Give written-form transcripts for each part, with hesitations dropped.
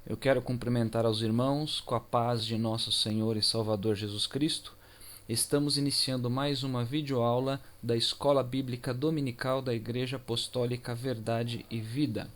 Eu quero cumprimentar aos irmãos com a paz de nosso Senhor e Salvador Jesus Cristo. Estamos iniciando mais uma videoaula da Escola Bíblica Dominical da Igreja Apostólica Verdade e Vida.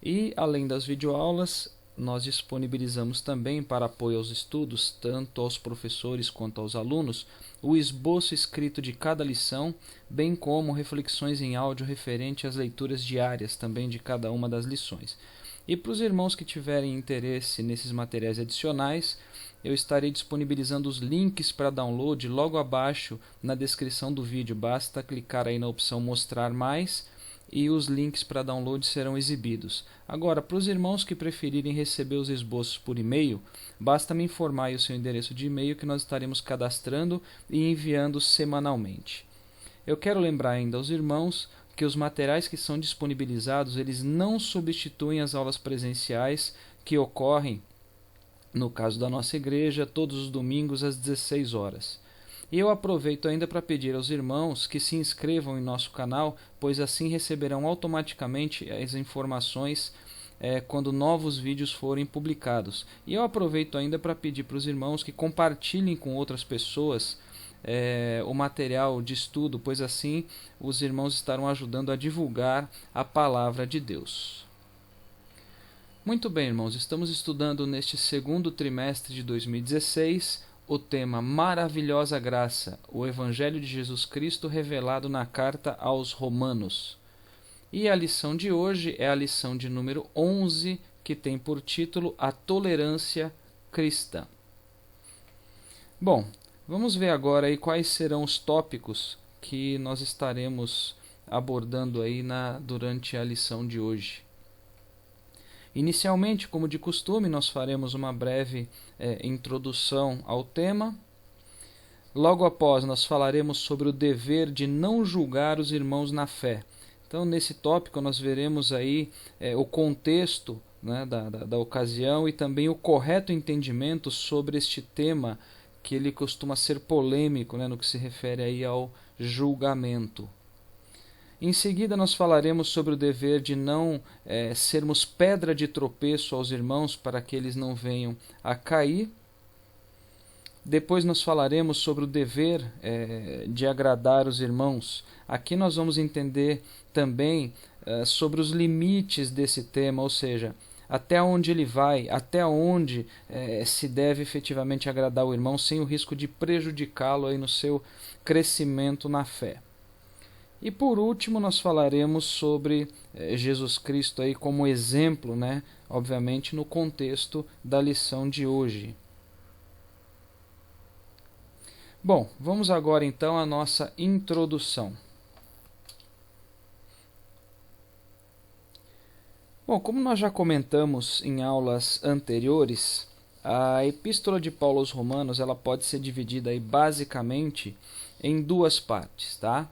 E, além das videoaulas, nós disponibilizamos também para apoio aos estudos, tanto aos professores quanto aos alunos, o esboço escrito de cada lição, bem como reflexões em áudio referente às leituras diárias também de cada uma das lições. E para os irmãos que tiverem interesse nesses materiais adicionais, eu estarei disponibilizando os links para download logo abaixo na descrição do vídeo. Basta clicar aí na opção Mostrar Mais e os links para download serão exibidos. Agora, para os irmãos que preferirem receber os esboços por e-mail, basta me informar aí o seu endereço de e-mail que nós estaremos cadastrando e enviando semanalmente. Eu quero lembrar ainda aos irmãos que os materiais que são disponibilizados, eles não substituem as aulas presenciais que ocorrem, no caso da nossa igreja, todos os domingos às 16 horas. E eu aproveito ainda para pedir aos irmãos que se inscrevam em nosso canal, pois assim receberão automaticamente as informações quando novos vídeos forem publicados. E eu aproveito ainda para pedir para os irmãos que compartilhem com outras pessoas o material de estudo, pois assim os irmãos estarão ajudando a divulgar a palavra de Deus. Muito bem, irmãos, estamos estudando neste segundo trimestre de 2016 o tema Maravilhosa Graça, o Evangelho de Jesus Cristo revelado na carta aos Romanos. E a lição de hoje é a lição de número 11, que tem por título A Tolerância Cristã. Bom, vamos ver agora aí quais serão os tópicos que nós estaremos abordando aí durante a lição de hoje. Inicialmente, como de costume, nós faremos uma breve introdução ao tema. Logo após, nós falaremos sobre o dever de não julgar os irmãos na fé. Então, nesse tópico, nós veremos aí o contexto, né, da ocasião e também o correto entendimento sobre este tema, que ele costuma ser polêmico, né, no que se refere aí ao julgamento. Em seguida, nós falaremos sobre o dever de não sermos pedra de tropeço aos irmãos para que eles não venham a cair. Depois nós falaremos sobre o dever de agradar os irmãos. Aqui nós vamos entender também sobre os limites desse tema, ou seja, até onde ele vai, até onde se deve efetivamente agradar o irmão sem o risco de prejudicá-lo aí no seu crescimento na fé. E por último nós falaremos sobre Jesus Cristo aí como exemplo, né? Obviamente no contexto da lição de hoje. Bom, vamos agora então à nossa introdução. Bom, como nós já comentamos em aulas anteriores, a Epístola de Paulo aos Romanos ela pode ser dividida aí basicamente em duas partes, tá?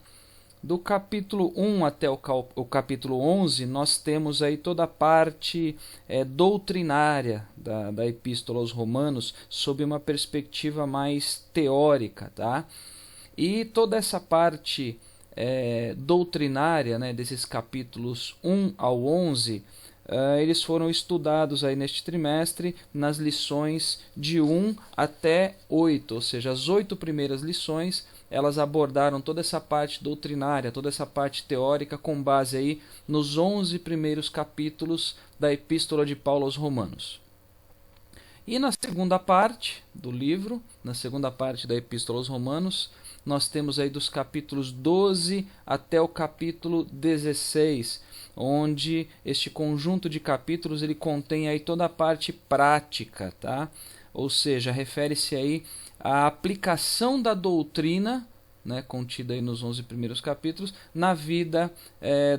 Do capítulo 1 até o capítulo 11, nós temos aí toda a parte doutrinária da Epístola aos Romanos, sob uma perspectiva mais teórica, tá? E toda essa parte doutrinária, né, desses capítulos 1 ao 11, eles foram estudados aí neste trimestre nas lições de 1 até 8, ou seja, as 8 primeiras lições elas abordaram toda essa parte doutrinária, toda essa parte teórica com base aí nos 11 primeiros capítulos da Epístola de Paulo aos Romanos. E na segunda parte do livro, na segunda parte da Epístola aos Romanos, nós temos aí dos capítulos 12 até o capítulo 16, onde este conjunto de capítulos ele contém aí toda a parte prática, tá? Ou seja, refere-se aí à aplicação da doutrina, né, contida aí nos 11 primeiros capítulos, na vida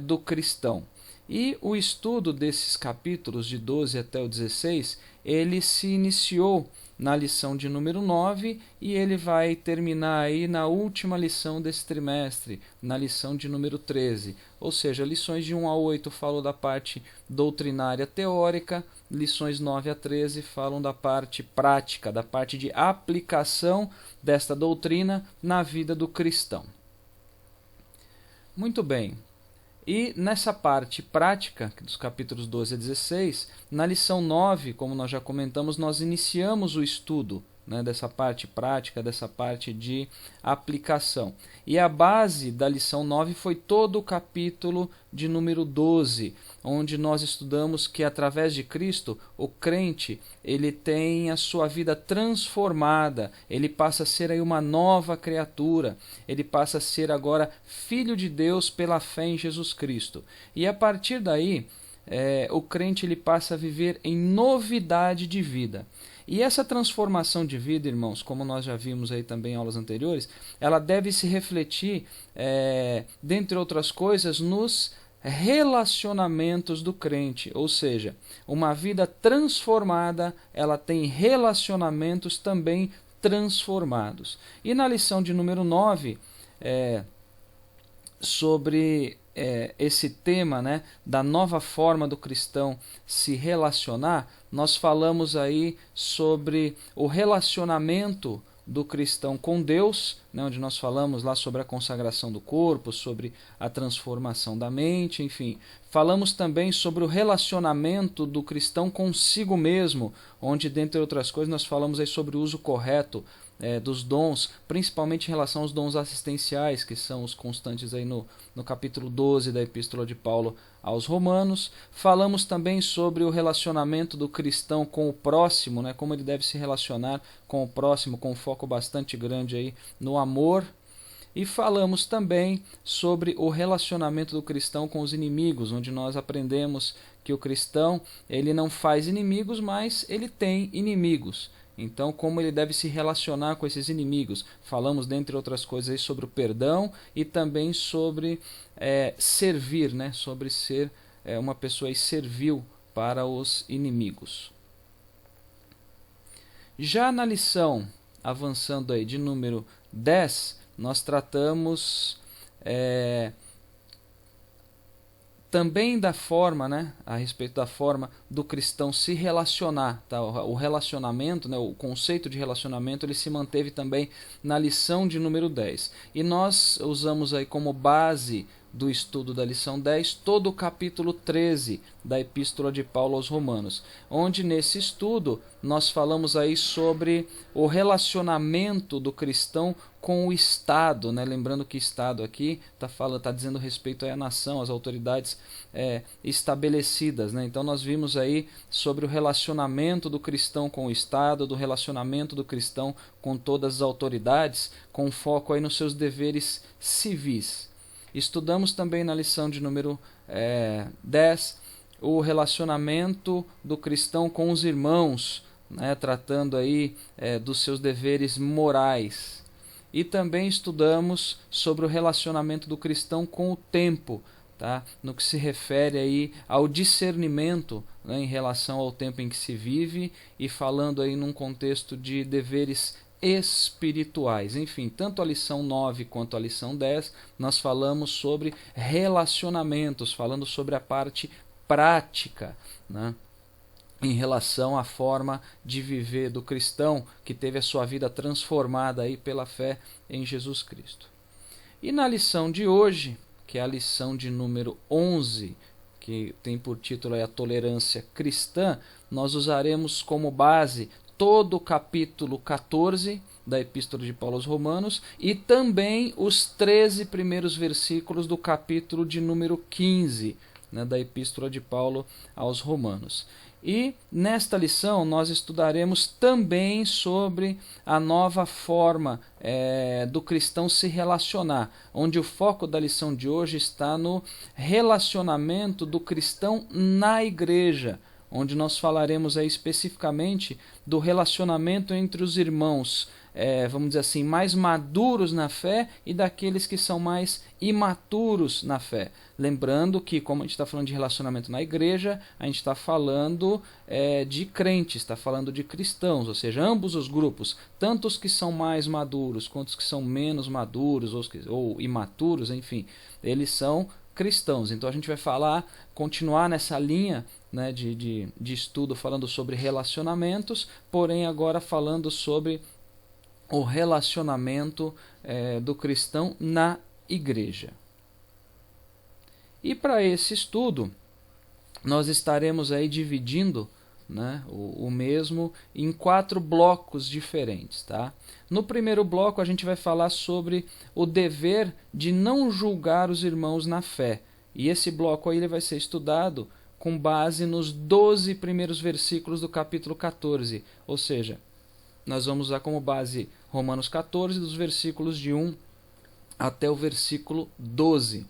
do cristão. E o estudo desses capítulos, de 12 até o 16, ele se iniciou na lição de número 9 e ele vai terminar aí na última lição desse trimestre, na lição de número 13. Ou seja, lições de 1 a 8 falam da parte doutrinária teórica, lições 9 a 13 falam da parte prática, da parte de aplicação desta doutrina na vida do cristão. Muito bem. E nessa parte prática, dos capítulos 12 a 16, na lição 9, como nós já comentamos, nós iniciamos o estudo, né, dessa parte prática, dessa parte de aplicação. E a base da lição 9 foi todo o capítulo de número 12, onde nós estudamos que através de Cristo, o crente, ele tem a sua vida transformada, ele passa a ser aí uma nova criatura, ele passa a ser agora filho de Deus pela fé em Jesus Cristo. E a partir daí, o crente ele passa a viver em novidade de vida. E essa transformação de vida, irmãos, como nós já vimos aí também em aulas anteriores, ela deve se refletir, dentre outras coisas, nos relacionamentos do crente. Ou seja, uma vida transformada, ela tem relacionamentos também transformados. E na lição de número 9, sobre esse tema, né, da nova forma do cristão se relacionar, nós falamos aí sobre o relacionamento do cristão com Deus, né, onde nós falamos lá sobre a consagração do corpo, sobre a transformação da mente, enfim. Falamos também sobre o relacionamento do cristão consigo mesmo, onde, dentre outras coisas, nós falamos aí sobre o uso correto dos dons, principalmente em relação aos dons assistenciais, que são os constantes aí no capítulo 12 da Epístola de Paulo aos Romanos. Falamos também sobre o relacionamento do cristão com o próximo, né, como ele deve se relacionar com o próximo, com um foco bastante grande aí no amor. E falamos também sobre o relacionamento do cristão com os inimigos, onde nós aprendemos que o cristão ele não faz inimigos, mas ele tem inimigos. Então, como ele deve se relacionar com esses inimigos? Falamos, dentre outras coisas, sobre o perdão e também sobre servir, né? Sobre ser uma pessoa servil para os inimigos. Já na lição, avançando aí de número 10, nós tratamos também da forma, né, a respeito da forma do cristão se relacionar. Tá? O relacionamento, né, o conceito de relacionamento, ele se manteve também na lição de número 10. E nós usamos aí como base do estudo da lição 10 todo o capítulo 13 da Epístola de Paulo aos Romanos, onde nesse estudo nós falamos aí sobre o relacionamento do cristão com o Estado, né? Lembrando que Estado aqui está dizendo respeito à nação, às autoridades estabelecidas, né? Então nós vimos aí sobre o relacionamento do cristão com o Estado, do relacionamento do cristão com todas as autoridades, com foco aí nos seus deveres civis. Estudamos também na lição de número 10 o relacionamento do cristão com os irmãos, né, tratando aí dos seus deveres morais. E também estudamos sobre o relacionamento do cristão com o tempo, tá? No que se refere aí ao discernimento, né, em relação ao tempo em que se vive e falando aí num contexto de deveres espirituais. Enfim, tanto a lição 9 quanto a lição 10, nós falamos sobre relacionamentos, falando sobre a parte prática, né, em relação à forma de viver do cristão que teve a sua vida transformada aí pela fé em Jesus Cristo. E na lição de hoje, que é a lição de número 11, que tem por título aí a tolerância cristã, nós usaremos como base todo o capítulo 14 da Epístola de Paulo aos Romanos e também os 13 primeiros versículos do capítulo de número 15, né, da Epístola de Paulo aos Romanos. E nesta lição nós estudaremos também sobre a nova forma do cristão se relacionar, onde o foco da lição de hoje está no relacionamento do cristão na igreja, onde nós falaremos aí especificamente do relacionamento entre os irmãos, vamos dizer assim, mais maduros na fé e daqueles que são mais imaturos na fé. Lembrando que, como a gente está falando de relacionamento na igreja, a gente está falando de crentes, está falando de cristãos, ou seja, ambos os grupos, tanto os que são mais maduros quanto os que são menos maduros ou imaturos, enfim, eles são cristãos. Então a gente vai continuar nessa linha, né, de estudo falando sobre relacionamentos, porém agora falando sobre o relacionamento do cristão na igreja. E para esse estudo, nós estaremos aí dividindo, né, o mesmo em 4 blocos diferentes. Tá? No primeiro bloco a gente vai falar sobre o dever de não julgar os irmãos na fé. E esse bloco aí ele vai ser estudado com base nos 12 primeiros versículos do capítulo 14. Ou seja, nós vamos usar como base Romanos 14, dos versículos de 1 até o versículo 12.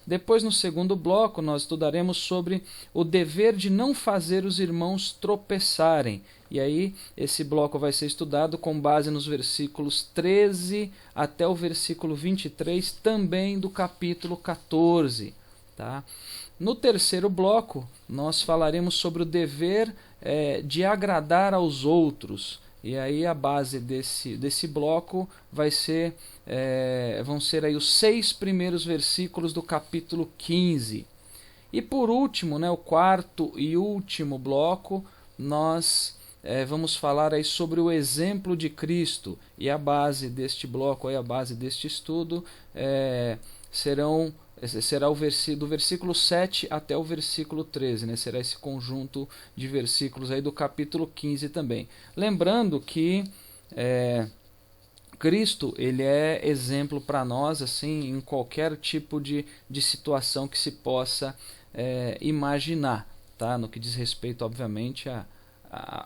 Depois, no segundo bloco, nós estudaremos sobre o dever de não fazer os irmãos tropeçarem. E aí, esse bloco vai ser estudado com base nos versículos 13 até o versículo 23, também do capítulo 14. Tá? No terceiro bloco, nós falaremos sobre o dever de agradar aos outros. E aí a base desse bloco vai ser, vão ser aí os 6 primeiros versículos do capítulo 15. E por último, né, o quarto e último bloco, nós vamos falar aí sobre o exemplo de Cristo. E a base deste bloco, aí, a base deste estudo, será do versículo 7 até o versículo 13, né? Será esse conjunto de versículos aí do capítulo 15 também. Lembrando que Cristo ele é exemplo para nós assim, em qualquer tipo de situação que se possa imaginar, tá? No que diz respeito, obviamente,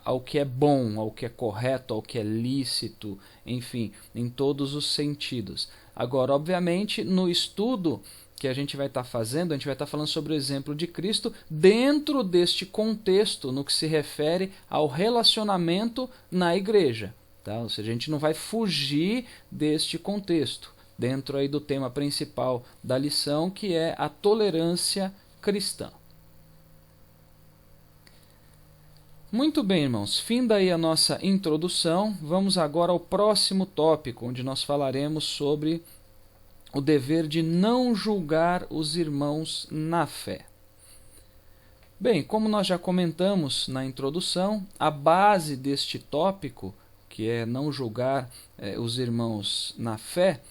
ao que é bom, ao que é correto, ao que é lícito, enfim, em todos os sentidos. Agora, obviamente, no estudo que a gente vai estar fazendo, a gente vai estar falando sobre o exemplo de Cristo dentro deste contexto, no que se refere ao relacionamento na igreja. Tá? Ou seja, a gente não vai fugir deste contexto, dentro aí do tema principal da lição, que é a tolerância cristã. Muito bem, irmãos, finda aí a nossa introdução, vamos agora ao próximo tópico, onde nós falaremos sobre o dever de não julgar os irmãos na fé. Bem, como nós já comentamos na introdução, a base deste tópico, que é não julgar os irmãos na fé,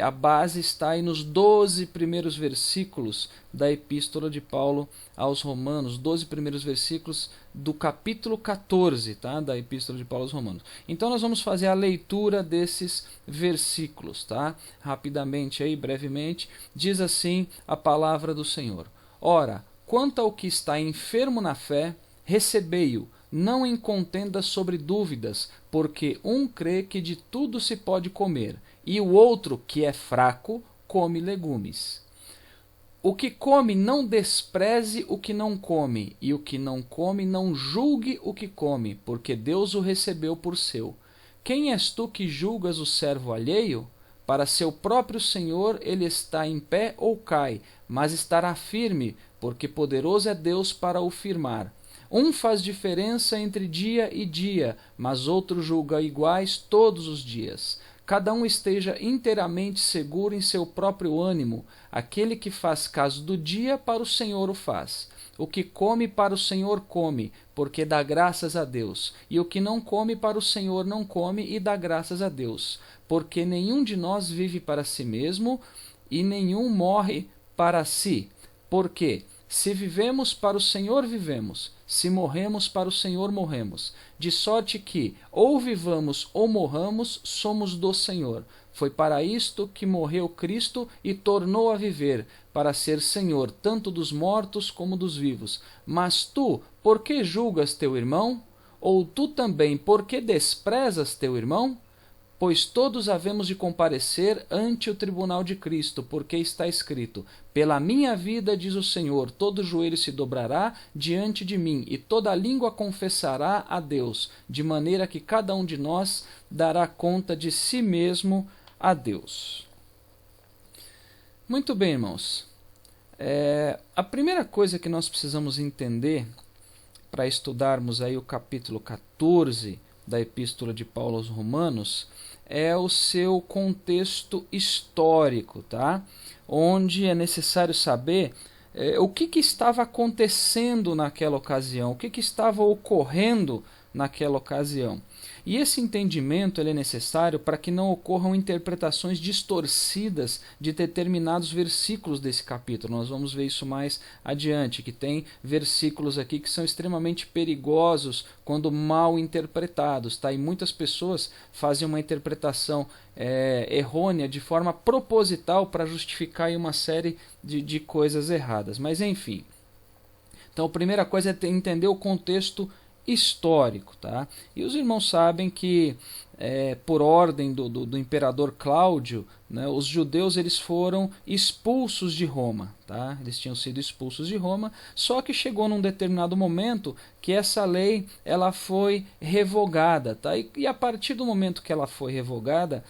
a base está aí nos 12 primeiros versículos da Epístola de Paulo aos Romanos, 12 primeiros versículos do capítulo 14, tá? Da Epístola de Paulo aos Romanos. Então nós vamos fazer a leitura desses versículos, tá? Rapidamente aí, brevemente, diz assim a palavra do Senhor: Ora, quanto ao que está enfermo na fé, recebei-o, não em contenda sobre dúvidas, porque um crê que de tudo se pode comer, e o outro, que é fraco, come legumes. O que come não despreze o que não come, e o que não come não julgue o que come, porque Deus o recebeu por seu. Quem és tu que julgas o servo alheio? Para seu próprio Senhor ele está em pé ou cai, mas estará firme, porque poderoso é Deus para o firmar. Um faz diferença entre dia e dia, mas outro julga iguais todos os dias. Cada um esteja inteiramente seguro em seu próprio ânimo. Aquele que faz caso do dia, para o Senhor o faz. O que come, para o Senhor come, porque dá graças a Deus. E o que não come, para o Senhor não come, e dá graças a Deus. Porque nenhum de nós vive para si mesmo, e nenhum morre para si. Porque se vivemos, para o Senhor vivemos. Se morremos, para o Senhor morremos. De sorte que, ou vivamos ou morramos, somos do Senhor. Foi para isto que morreu Cristo e tornou a viver, para ser Senhor tanto dos mortos como dos vivos. Mas tu, por que julgas teu irmão? Ou tu também, por que desprezas teu irmão? Pois todos havemos de comparecer ante o tribunal de Cristo, porque está escrito: pela minha vida, diz o Senhor, todo joelho se dobrará diante de mim, e toda língua confessará a Deus, de maneira que cada um de nós dará conta de si mesmo a Deus. Muito bem, irmãos. A primeira coisa que nós precisamos entender para estudarmos aí o capítulo 14 da Epístola de Paulo aos Romanos é o seu contexto histórico, tá? Onde é necessário saber o que estava acontecendo naquela ocasião, o que estava ocorrendo naquela ocasião. E esse entendimento ele é necessário para que não ocorram interpretações distorcidas de determinados versículos desse capítulo. Nós vamos ver isso mais adiante, que tem versículos aqui que são extremamente perigosos quando mal interpretados, tá? E muitas pessoas fazem uma interpretação errônea de forma proposital para justificar aí uma série de coisas erradas. Mas enfim. Então a primeira coisa é entender o contexto histórico, tá? E os irmãos sabem que por ordem do imperador Cláudio, né, os judeus eles foram expulsos de Roma, tá? Eles tinham sido expulsos de Roma, só que chegou num determinado momento que essa lei ela foi revogada, tá? E a partir do momento que ela foi revogada,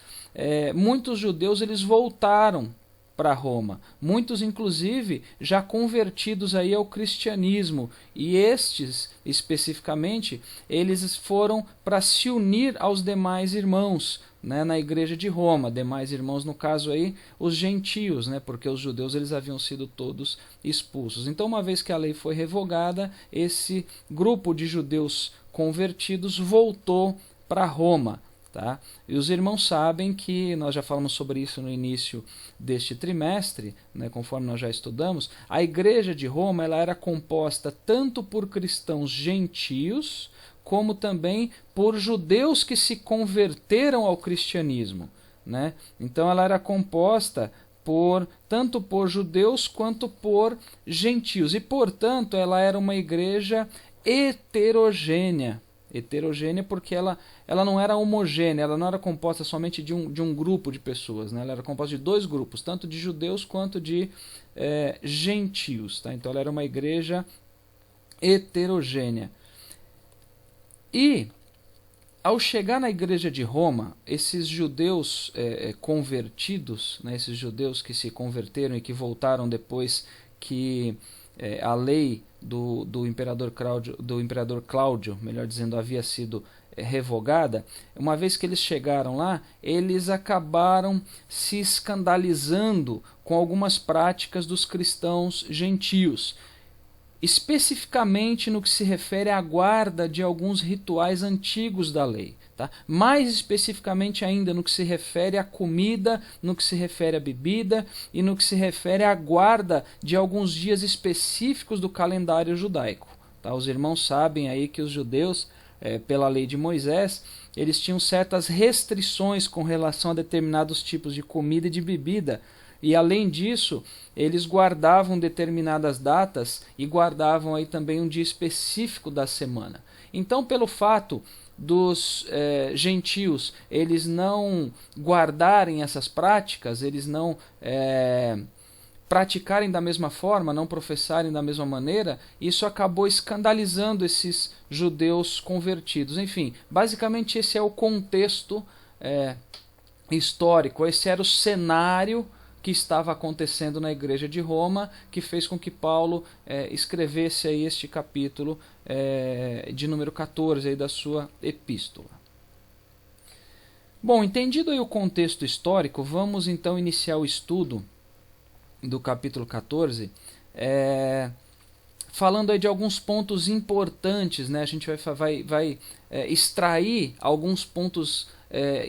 muitos judeus eles voltaram para Roma, muitos inclusive já convertidos aí ao cristianismo, e estes especificamente eles foram para se unir aos demais irmãos, né, na igreja de Roma, demais irmãos no caso aí os gentios, né, porque os judeus eles haviam sido todos expulsos. Então uma vez que a lei foi revogada, esse grupo de judeus convertidos voltou para Roma. Tá? E os irmãos sabem que, nós já falamos sobre isso no início deste trimestre, né, conforme nós já estudamos, a igreja de Roma ela era composta tanto por cristãos gentios, como também por judeus que se converteram ao cristianismo. Né? Então ela era composta tanto por judeus quanto por gentios, e portanto ela era uma igreja heterogênea. Heterogênea porque ela não era homogênea, ela não era composta somente de um grupo de pessoas, né? Ela era composta de dois grupos, tanto de judeus quanto de gentios. Tá? Então ela era uma igreja heterogênea. E ao chegar na igreja de Roma, esses judeus convertidos, né? Esses judeus que se converteram e que voltaram depois que a lei do imperador Cláudio, melhor dizendo, havia sido revogada, uma vez que eles chegaram lá, eles acabaram se escandalizando com algumas práticas dos cristãos gentios, especificamente no que se refere à guarda de alguns rituais antigos da lei. Tá? Mais especificamente ainda no que se refere à comida, no que se refere à bebida e no que se refere à guarda de alguns dias específicos do calendário judaico. Tá? Os irmãos sabem aí que os judeus, pela lei de Moisés, eles tinham certas restrições com relação a determinados tipos de comida e de bebida. E além disso, eles guardavam determinadas datas e guardavam aí também um dia específico da semana. Então, pelo fato dos gentios eles não guardarem essas práticas, eles não praticarem da mesma forma, não professarem da mesma maneira, isso acabou escandalizando esses judeus convertidos. Enfim, basicamente esse é o contexto histórico, esse era o cenário que estava acontecendo na igreja de Roma, que fez com que Paulo escrevesse aí este capítulo de número 14 aí da sua epístola. Bom, entendido aí o contexto histórico, vamos então iniciar o estudo do capítulo 14, falando aí de alguns pontos importantes, né? A gente vai extrair alguns pontos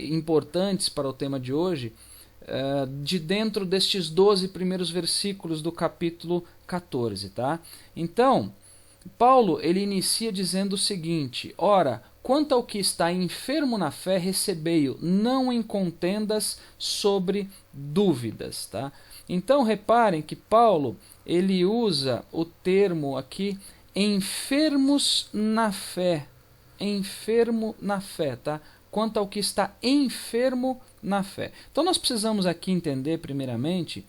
importantes para o tema de hoje, de dentro destes 12 primeiros versículos do capítulo 14. Tá? Então, Paulo ele inicia dizendo o seguinte: ora, quanto ao que está enfermo na fé, recebei-o, não em contendas sobre dúvidas. Tá? Então, reparem que Paulo ele usa o termo aqui, enfermos na fé. Enfermo na fé, tá? Quanto ao que está enfermo na fé. Então nós precisamos aqui entender primeiramente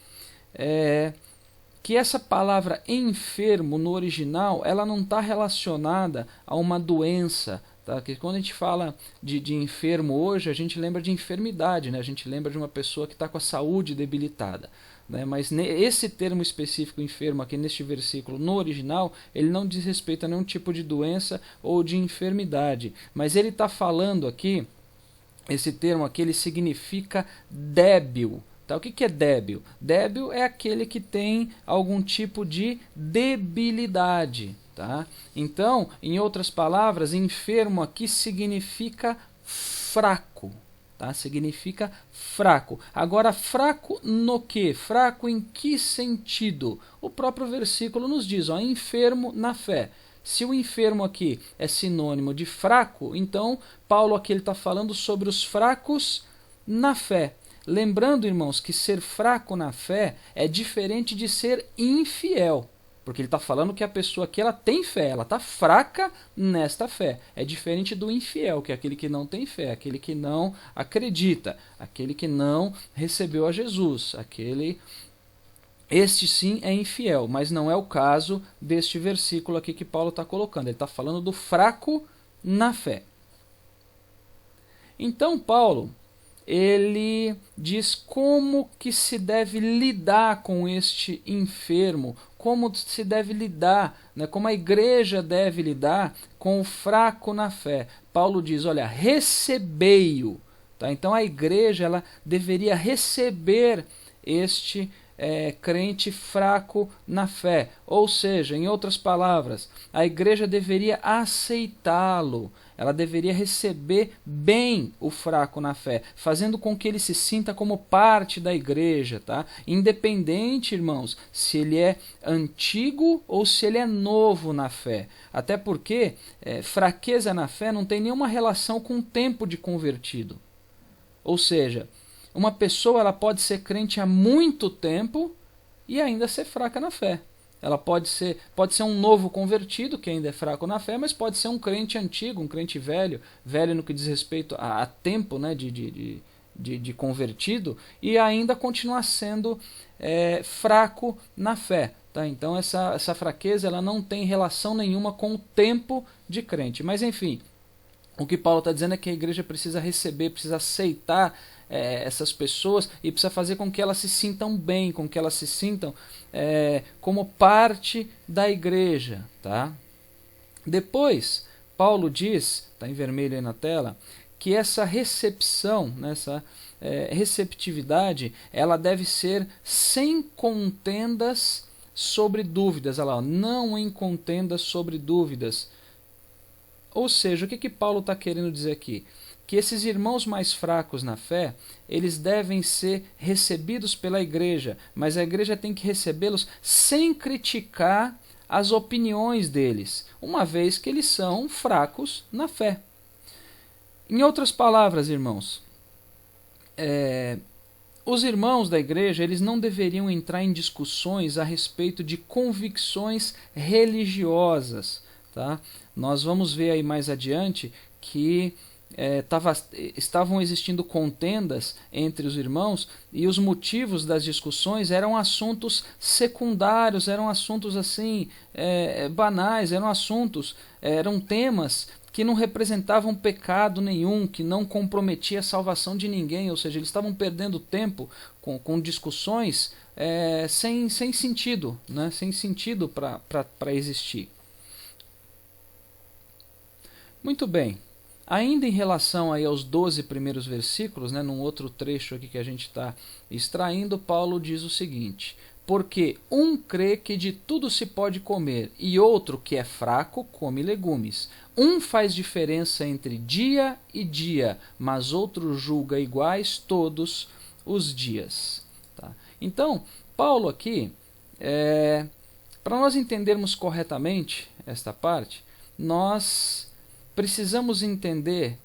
que essa palavra enfermo no original ela não está relacionada a uma doença. Tá? Que quando a gente fala de enfermo hoje, a gente lembra de enfermidade, né? A gente lembra de uma pessoa que está com a saúde debilitada. Né? Mas esse termo específico enfermo aqui neste versículo no original, ele não diz respeito a nenhum tipo de doença ou de enfermidade, mas ele está falando aqui, esse termo aqui ele significa débil. Tá? O que é débil? Débil é aquele que tem algum tipo de debilidade. Tá? Então, em outras palavras, enfermo aqui significa fraco. Tá? Significa fraco. Agora, fraco no quê? Fraco em que sentido? O próprio versículo nos diz, ó, enfermo na fé. Se o enfermo aqui é sinônimo de fraco, então Paulo aqui está falando sobre os fracos na fé. Lembrando, irmãos, que ser fraco na fé é diferente de ser infiel. Porque ele está falando que a pessoa aqui ela tem fé, ela está fraca nesta fé. É diferente do infiel, que é aquele que não tem fé, aquele que não acredita, aquele que não recebeu a Jesus, Este sim é infiel, mas não é o caso deste versículo aqui que Paulo está colocando. Ele está falando do fraco na fé. Então Paulo, ele diz como que se deve lidar com este enfermo, como se deve lidar, né, como a igreja deve lidar com o fraco na fé. Paulo diz, olha, recebei-o. Tá? Então a igreja ela deveria receber este crente fraco na fé. Ou seja, em outras palavras, a igreja deveria aceitá-lo. Ela deveria receber bem o fraco na fé, fazendo com que ele se sinta como parte da igreja, tá? Independente, irmãos, se ele é antigo ou se ele é novo na fé. Até porque fraqueza na fé não tem nenhuma relação com o tempo de convertido. Ou seja, uma pessoa ela pode ser crente há muito tempo e ainda ser fraca na fé. Ela pode ser um novo convertido, que ainda é fraco na fé, mas pode ser um crente antigo, um crente velho no que diz respeito a tempo, né, de convertido, e ainda continuar sendo fraco na fé. Tá? Então essa fraqueza ela não tem relação nenhuma com o tempo de crente. Mas enfim, o que Paulo está dizendo é que a igreja precisa receber, precisa aceitar essas pessoas e precisa fazer com que elas se sintam bem, com que elas se sintam como parte da igreja. Tá? Depois, Paulo diz, está em vermelho aí na tela, que essa recepção, essa receptividade, ela deve ser sem contendas sobre dúvidas. Olha lá, não em contendas sobre dúvidas. Ou seja, o que Paulo está querendo dizer aqui? Que esses irmãos mais fracos na fé, eles devem ser recebidos pela igreja, mas a igreja tem que recebê-los sem criticar as opiniões deles, uma vez que eles são fracos na fé. Em outras palavras, irmãos, os irmãos da igreja eles não deveriam entrar em discussões a respeito de convicções religiosas. Tá? Nós vamos ver aí mais adiante que estavam existindo contendas entre os irmãos e os motivos das discussões eram assuntos secundários, eram assuntos assim banais, eram temas que não representavam pecado nenhum, que não comprometia a salvação de ninguém, ou seja, eles estavam perdendo tempo com discussões sem sentido, né? Sem sentido para existir. Muito bem. Ainda em relação aí aos 12 primeiros versículos, né, num outro trecho aqui que a gente está extraindo, Paulo diz o seguinte: porque um crê que de tudo se pode comer, e outro que é fraco come legumes. Um faz diferença entre dia e dia, mas outro julga iguais todos os dias. Tá? Então, Paulo aqui, para nós entendermos corretamente esta parte, nós precisamos entender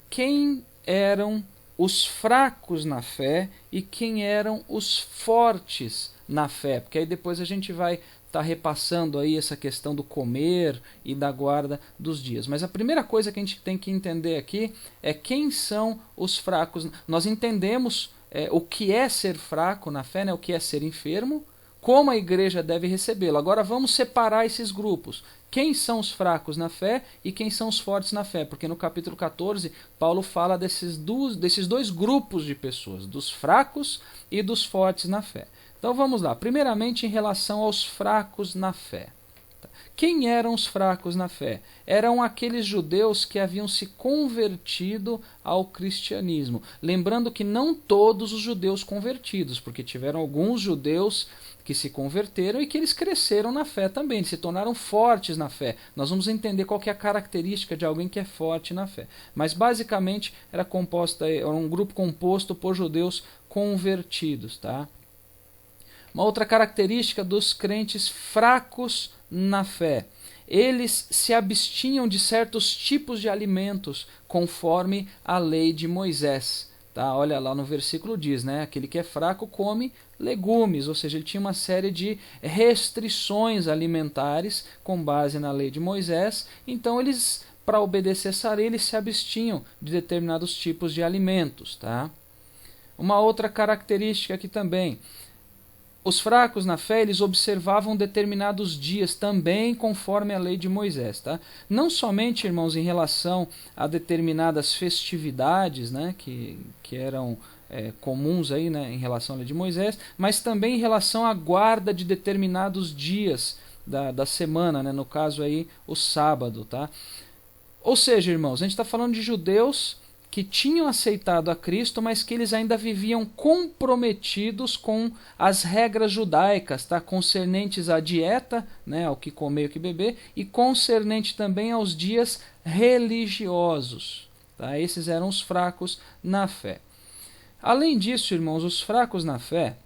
quem eram os fracos na fé e quem eram os fortes na fé, porque aí depois a gente vai estar repassando aí essa questão do comer e da guarda dos dias. Mas a primeira coisa que a gente tem que entender aqui é quem são os fracos. Nós entendemos o que é ser fraco na fé, né, o que é ser enfermo, como a igreja deve recebê-lo. Agora vamos separar esses grupos. Quem são os fracos na fé e quem são os fortes na fé? Porque no capítulo 14, Paulo fala desses dois grupos de pessoas, dos fracos e dos fortes na fé. Então vamos lá. Primeiramente, em relação aos fracos na fé. Quem eram os fracos na fé? Eram aqueles judeus que haviam se convertido ao cristianismo. Lembrando que não todos os judeus convertidos, porque tiveram alguns judeus que se converteram e que eles cresceram na fé também, eles se tornaram fortes na fé. Nós vamos entender qual que é a característica de alguém que é forte na fé. Mas basicamente era um grupo composto por judeus convertidos, tá? Uma outra característica dos crentes fracos na fé: eles se abstinham de certos tipos de alimentos conforme a lei de Moisés. Tá? Olha lá no versículo diz, né? Aquele que é fraco come legumes, ou seja, ele tinha uma série de restrições alimentares com base na lei de Moisés. Então eles, para obedecer essa lei, eles se abstinham de determinados tipos de alimentos. Tá? Uma outra característica aqui também: os fracos na fé, eles observavam determinados dias também conforme a lei de Moisés. Tá? Não somente, irmãos, em relação a determinadas festividades, né, que eram comuns aí, né, em relação à lei de Moisés, mas também em relação à guarda de determinados dias da semana, né, no caso aí o sábado. Tá? Ou seja, irmãos, a gente está falando de judeus que tinham aceitado a Cristo, mas que eles ainda viviam comprometidos com as regras judaicas, tá? Concernentes à dieta, né, ao que comer e o que beber, e concernente também aos dias religiosos. Tá? Esses eram os fracos na fé. Além disso, irmãos, os fracos na fé,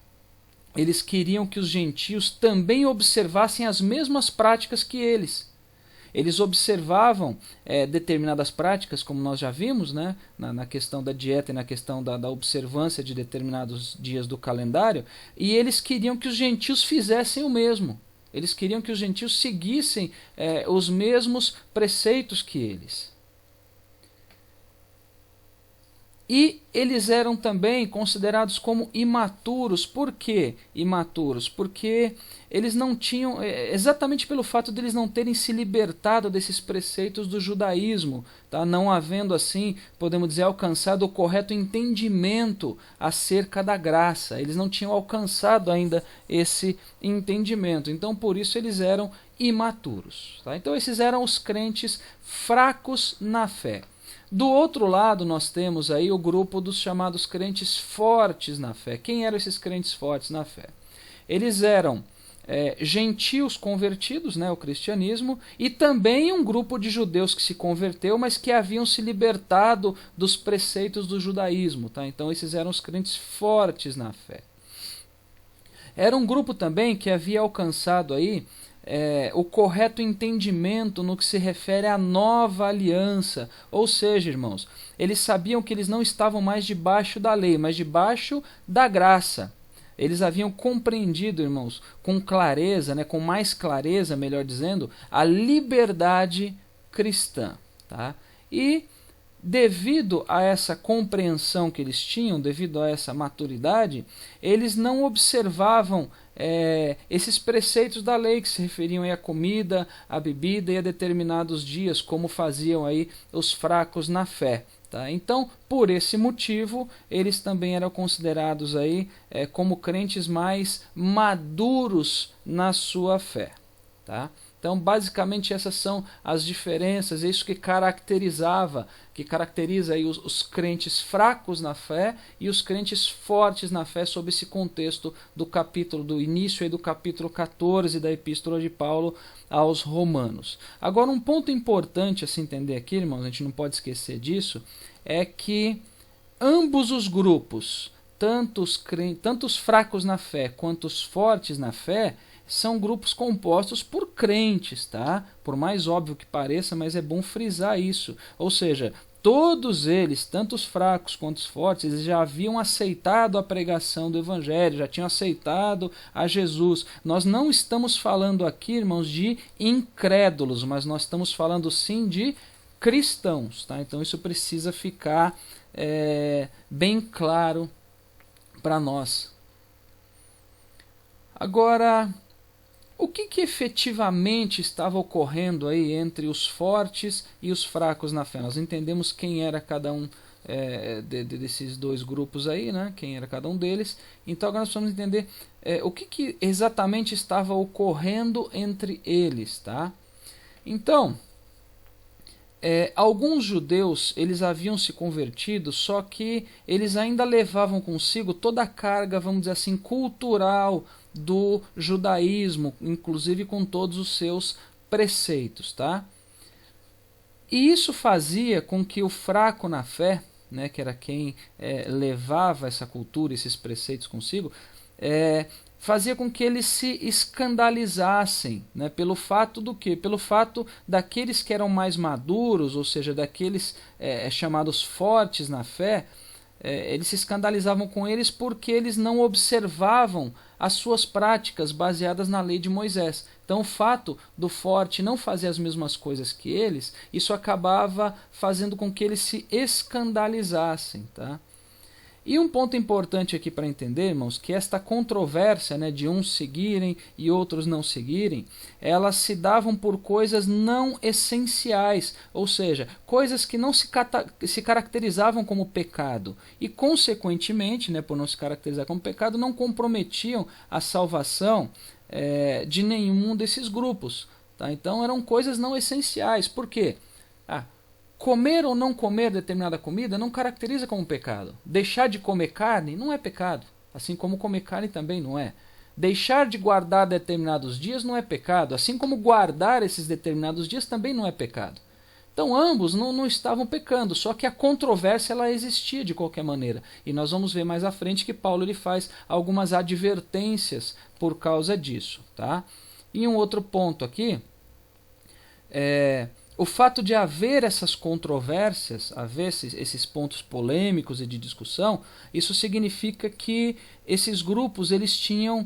eles queriam que os gentios também observassem as mesmas práticas que eles. Eles observavam determinadas práticas, como nós já vimos, né, na questão da dieta e na questão da observância de determinados dias do calendário, e eles queriam que os gentios fizessem o mesmo. Eles queriam que os gentios seguissem os mesmos preceitos que eles. E eles eram também considerados como imaturos. Por que imaturos? Porque eles não tinham, exatamente pelo fato de eles não terem se libertado desses preceitos do judaísmo, tá? Não havendo assim, podemos dizer, alcançado o correto entendimento acerca da graça. Eles não tinham alcançado ainda esse entendimento. Então, por isso, eles eram imaturos. Tá? Então, esses eram os crentes fracos na fé. Do outro lado, nós temos aí o grupo dos chamados crentes fortes na fé. Quem eram esses crentes fortes na fé? Eles eram gentios convertidos, né, ao cristianismo, e também um grupo de judeus que se converteu, mas que haviam se libertado dos preceitos do judaísmo. Tá? Então, esses eram os crentes fortes na fé. Era um grupo também que havia alcançado aí o correto entendimento no que se refere à nova aliança. Ou seja, irmãos, eles sabiam que eles não estavam mais debaixo da lei, mas debaixo da graça. Eles haviam compreendido, irmãos, com clareza, né, com mais clareza, melhor dizendo, a liberdade cristã. Tá? E devido a essa compreensão que eles tinham, devido a essa maturidade, eles não observavam esses preceitos da lei que se referiam aí à comida, à bebida e a determinados dias, como faziam aí os fracos na fé. Tá? Então, por esse motivo, eles também eram considerados aí como crentes mais maduros na sua fé. Tá? Então, basicamente, essas são as diferenças, é isso que caracteriza aí os crentes fracos na fé e os crentes fortes na fé, sob esse contexto do início aí do capítulo 14 da Epístola de Paulo aos Romanos. Agora, um ponto importante a se entender aqui, irmãos, a gente não pode esquecer disso, é que ambos os grupos, tanto os fracos na fé quanto os fortes na fé, são grupos compostos por crentes, tá? Por mais óbvio que pareça, mas é bom frisar isso. Ou seja, todos eles, tanto os fracos quanto os fortes, eles já haviam aceitado a pregação do Evangelho, já tinham aceitado a Jesus. Nós não estamos falando aqui, irmãos, de incrédulos, mas nós estamos falando sim de cristãos, tá? Então isso precisa ficar bem claro para nós. Agora, o que efetivamente estava ocorrendo aí entre os fortes e os fracos na fé? Nós entendemos quem era cada um desses dois grupos aí, né? Quem era cada um deles. Então agora nós precisamos entender o que exatamente estava ocorrendo entre eles, tá? Então, alguns judeus eles haviam se convertido, só que eles ainda levavam consigo toda a carga, vamos dizer assim, cultural do judaísmo, inclusive com todos os seus preceitos, tá? E isso fazia com que o fraco na fé, né, que era quem levava essa cultura, esses preceitos consigo, fazia com que eles se escandalizassem, né, pelo fato do quê? Pelo fato daqueles que eram mais maduros, ou seja, daqueles chamados fortes na fé, eles se escandalizavam com eles porque eles não observavam as suas práticas baseadas na lei de Moisés. Então o fato do forte não fazer as mesmas coisas que eles, isso acabava fazendo com que eles se escandalizassem, tá? E um ponto importante aqui para entender, irmãos, que esta controvérsia, né, de uns seguirem e outros não seguirem, elas se davam por coisas não essenciais, ou seja, coisas que não se caracterizavam como pecado e, consequentemente, né, por não se caracterizar como pecado, não comprometiam a salvação de nenhum desses grupos. Tá? Então eram coisas não essenciais. Por quê? Comer ou não comer determinada comida não caracteriza como pecado. Deixar de comer carne não é pecado, assim como comer carne também não é. Deixar de guardar determinados dias não é pecado, assim como guardar esses determinados dias também não é pecado. Então ambos não estavam pecando, só que a controvérsia ela existia de qualquer maneira. E nós vamos ver mais à frente que Paulo ele faz algumas advertências por causa disso. Tá? E um outro ponto aqui o fato de haver essas controvérsias, haver esses pontos polêmicos e de discussão, isso significa que esses grupos eles tinham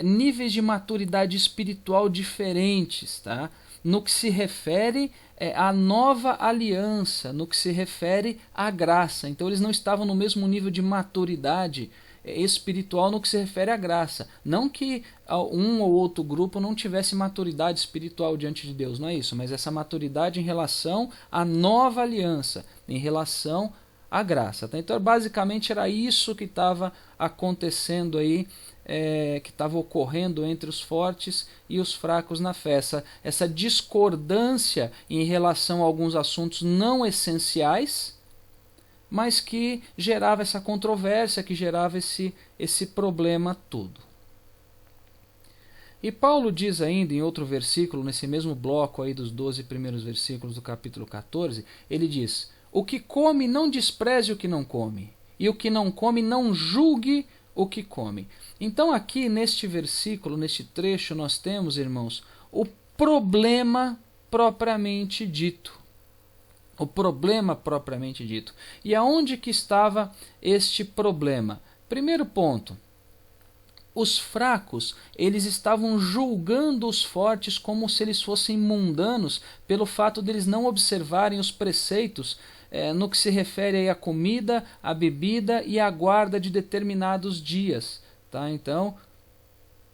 níveis de maturidade espiritual diferentes, tá? No que se refere à nova aliança, no que se refere à graça. Então eles não estavam no mesmo nível de maturidade espiritual no que se refere à graça. Não que um ou outro grupo não tivesse maturidade espiritual diante de Deus, não é isso, mas essa maturidade em relação à nova aliança, em relação à graça. Tá? Então basicamente era isso que estava acontecendo aí, que estava ocorrendo entre os fortes e os fracos na fé. Essa discordância em relação a alguns assuntos não essenciais, mas que gerava essa controvérsia, que gerava esse problema todo. E Paulo diz ainda em outro versículo, nesse mesmo bloco aí dos 12 primeiros versículos do capítulo 14, ele diz: o que come não despreze o que não come, e o que não come não julgue o que come. Então aqui neste versículo, neste trecho, nós temos, irmãos, o problema propriamente dito. O problema propriamente dito. E aonde que estava este problema? Primeiro ponto, os fracos, eles estavam julgando os fortes como se eles fossem mundanos, pelo fato deles não observarem os preceitos no que se refere aí à comida, à bebida e à guarda de determinados dias. Tá? Então,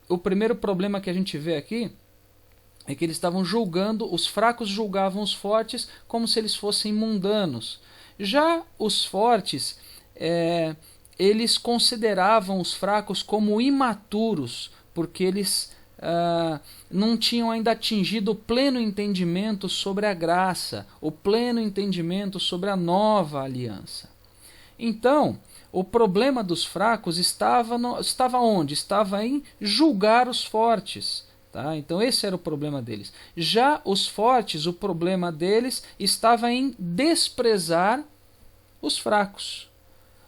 o primeiro problema que a gente vê aqui é que eles estavam julgando, os fracos julgavam os fortes como se eles fossem mundanos. Já os fortes, eles consideravam os fracos como imaturos, porque eles não tinham ainda atingido o pleno entendimento sobre a graça, o pleno entendimento sobre a nova aliança. Então, o problema dos fracos estava onde? Estava em julgar os fortes. Tá? Então esse era o problema deles. Já os fortes, o problema deles estava em desprezar os fracos.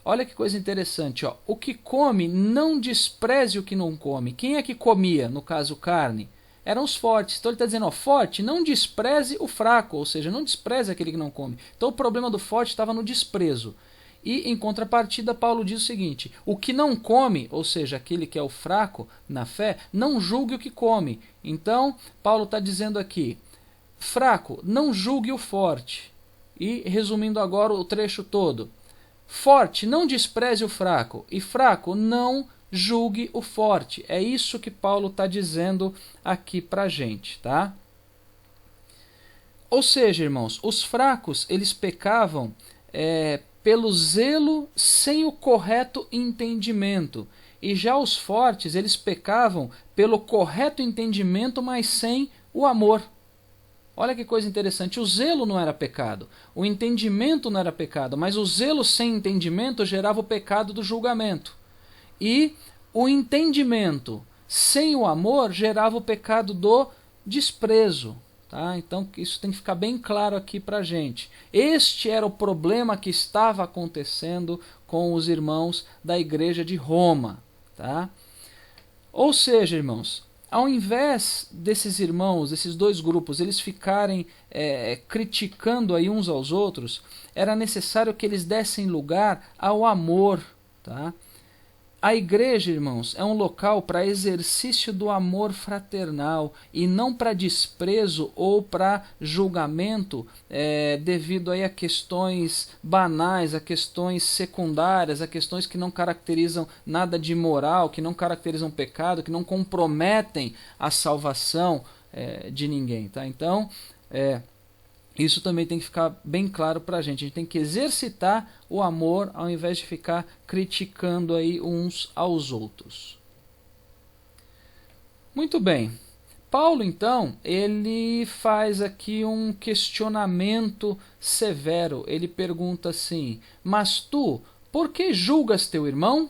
Olha que coisa interessante. Ó. O que come, não despreze o que não come. Quem é que comia, no caso carne? Eram os fortes. Então ele está dizendo, ó, forte, não despreze o fraco, ou seja, não despreze aquele que não come. Então o problema do forte estava no desprezo. E, em contrapartida, Paulo diz o seguinte: o que não come, ou seja, aquele que é o fraco na fé, não julgue o que come. Então, Paulo está dizendo aqui, fraco, não julgue o forte. E, resumindo agora o trecho todo, forte, não despreze o fraco, e fraco, não julgue o forte. É isso que Paulo está dizendo aqui para a gente, tá? Ou seja, irmãos, os fracos, eles pecavam pelo zelo sem o correto entendimento. E já os fortes, eles pecavam pelo correto entendimento, mas sem o amor. Olha que coisa interessante, o zelo não era pecado, o entendimento não era pecado, mas o zelo sem entendimento gerava o pecado do julgamento. E o entendimento sem o amor gerava o pecado do desprezo. Tá? Então isso tem que ficar bem claro aqui para a gente. Este era o problema que estava acontecendo com os irmãos da igreja de Roma. Tá? Ou seja, irmãos, ao invés desses irmãos, desses dois grupos, eles ficarem criticando aí uns aos outros, era necessário que eles dessem lugar ao amor. Tá? A igreja, irmãos, é um local para exercício do amor fraternal e não para desprezo ou para julgamento devido aí a questões banais, a questões secundárias, a questões que não caracterizam nada de moral, que não caracterizam pecado, que não comprometem a salvação de ninguém. Tá? Então, isso também tem que ficar bem claro para a gente tem que exercitar o amor ao invés de ficar criticando aí uns aos outros. Muito bem. Paulo, então, ele faz aqui um questionamento severo. Ele pergunta assim, mas tu, por que julgas teu irmão?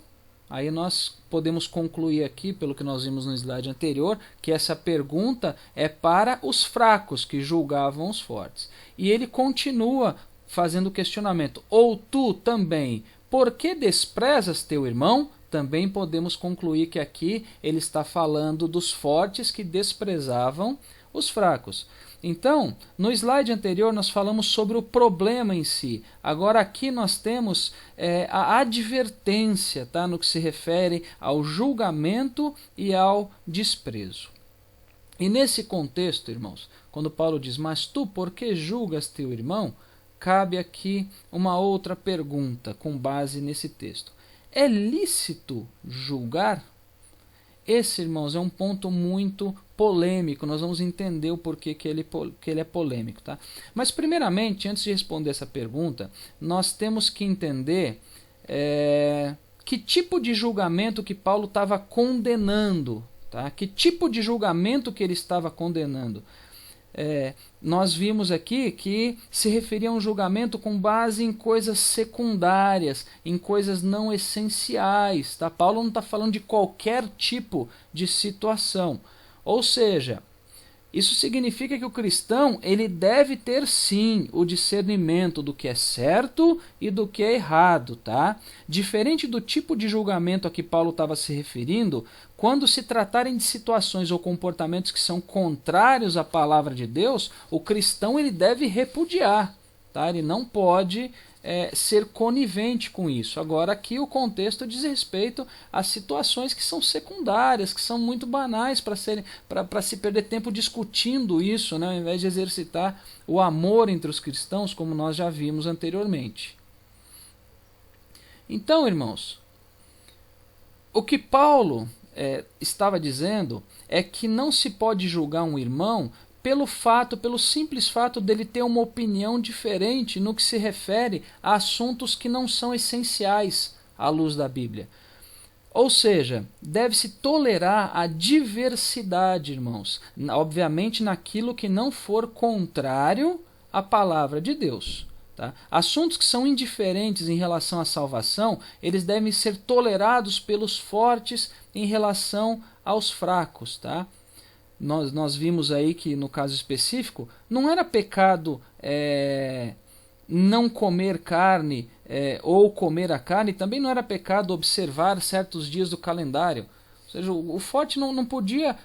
Aí nós podemos concluir aqui, pelo que nós vimos no slide anterior, que essa pergunta é para os fracos que julgavam os fortes. E ele continua fazendo o questionamento, ou tu também, por que desprezas teu irmão? Também podemos concluir que aqui ele está falando dos fortes que desprezavam os fracos. Então, no slide anterior nós falamos sobre o problema em si. Agora aqui nós temos a advertência, tá? No que se refere ao julgamento e ao desprezo. E nesse contexto, irmãos, quando Paulo diz, mas tu por que julgas teu irmão? Cabe aqui uma outra pergunta com base nesse texto. É lícito julgar? Esse, irmãos, é um ponto muito polêmico. Nós vamos entender o porquê que ele é polêmico. Tá? Mas, primeiramente, antes de responder essa pergunta, nós temos que entender que tipo de julgamento que Paulo estava condenando. Tá? Que tipo de julgamento que ele estava condenando. Nós vimos aqui que se referia a um julgamento com base em coisas secundárias, em coisas não essenciais. Tá? Paulo não está falando de qualquer tipo de situação. Ou seja, isso significa que o cristão ele deve ter sim o discernimento do que é certo e do que é errado. Tá? Diferente do tipo de julgamento a que Paulo estava se referindo, quando se tratarem de situações ou comportamentos que são contrários à palavra de Deus, o cristão ele deve repudiar. Tá? Ele não pode ser conivente com isso. Agora aqui o contexto diz respeito a situações que são secundárias, que são muito banais para se perder tempo discutindo isso, né, ao invés de exercitar o amor entre os cristãos, como nós já vimos anteriormente. Então, irmãos, o que Paulo estava dizendo é que não se pode julgar um irmão pelo simples fato dele ter uma opinião diferente no que se refere a assuntos que não são essenciais à luz da Bíblia. Ou seja, deve-se tolerar a diversidade, irmãos, obviamente naquilo que não for contrário à palavra de Deus. Tá? Assuntos que são indiferentes em relação à salvação, eles devem ser tolerados pelos fortes em relação aos fracos. Tá? Nós vimos aí que no caso específico não era pecado não comer carne ou comer a carne, também não era pecado observar certos dias do calendário. Ou seja, o forte não podia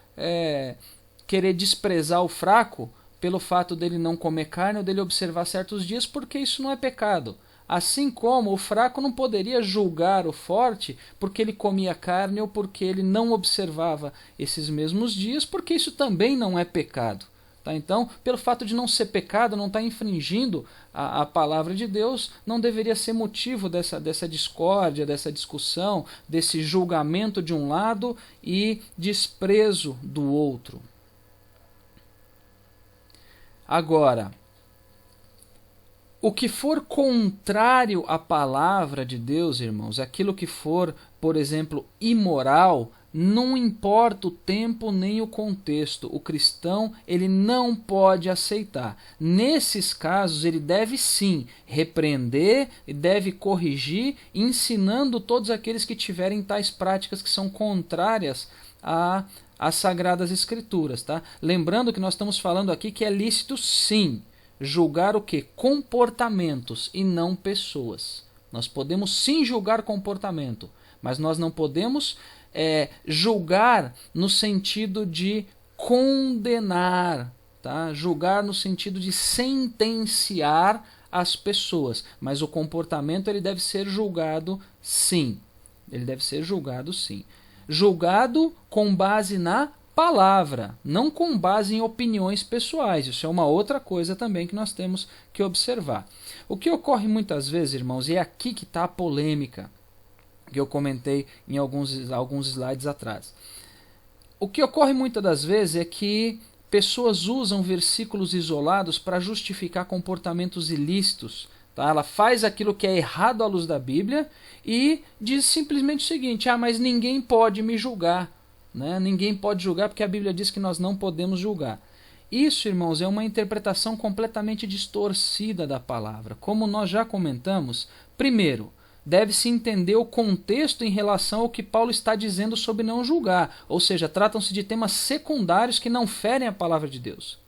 querer desprezar o fraco pelo fato dele não comer carne ou dele observar certos dias, porque isso não é pecado. Assim como o fraco não poderia julgar o forte porque ele comia carne ou porque ele não observava esses mesmos dias, porque isso também não é pecado. Tá? Então, pelo fato de não ser pecado, não estar infringindo a palavra de Deus, não deveria ser motivo dessa discórdia, dessa discussão, desse julgamento de um lado e desprezo do outro. Agora, O que for contrário à palavra de Deus, irmãos, aquilo que for, por exemplo, imoral, não importa o tempo nem o contexto, o cristão ele não pode aceitar. Nesses casos, ele deve sim repreender e deve corrigir, ensinando todos aqueles que tiverem tais práticas que são contrárias às Sagradas Escrituras. Tá? Lembrando que nós estamos falando aqui que é lícito sim julgar o quê? Comportamentos e não pessoas. Nós podemos sim julgar comportamento, mas nós não podemos julgar no sentido de condenar, tá? Julgar no sentido de sentenciar as pessoas, mas o comportamento ele deve ser julgado sim. Ele deve ser julgado sim. Julgado com base na palavra, não com base em opiniões pessoais. Isso é uma outra coisa também que nós temos que observar. O que ocorre muitas vezes, irmãos, e é aqui que está a polêmica, que eu comentei em alguns slides atrás. O que ocorre muitas das vezes é que pessoas usam versículos isolados para justificar comportamentos ilícitos. Tá? Ela faz aquilo que é errado à luz da Bíblia e diz simplesmente o seguinte: mas ninguém pode me julgar. Né? Ninguém pode julgar porque a Bíblia diz que nós não podemos julgar. Isso, irmãos, é uma interpretação completamente distorcida da palavra. Como nós já comentamos, primeiro, deve-se entender o contexto em relação ao que Paulo está dizendo sobre não julgar, ou seja, tratam-se de temas secundários que não ferem a palavra de Deus.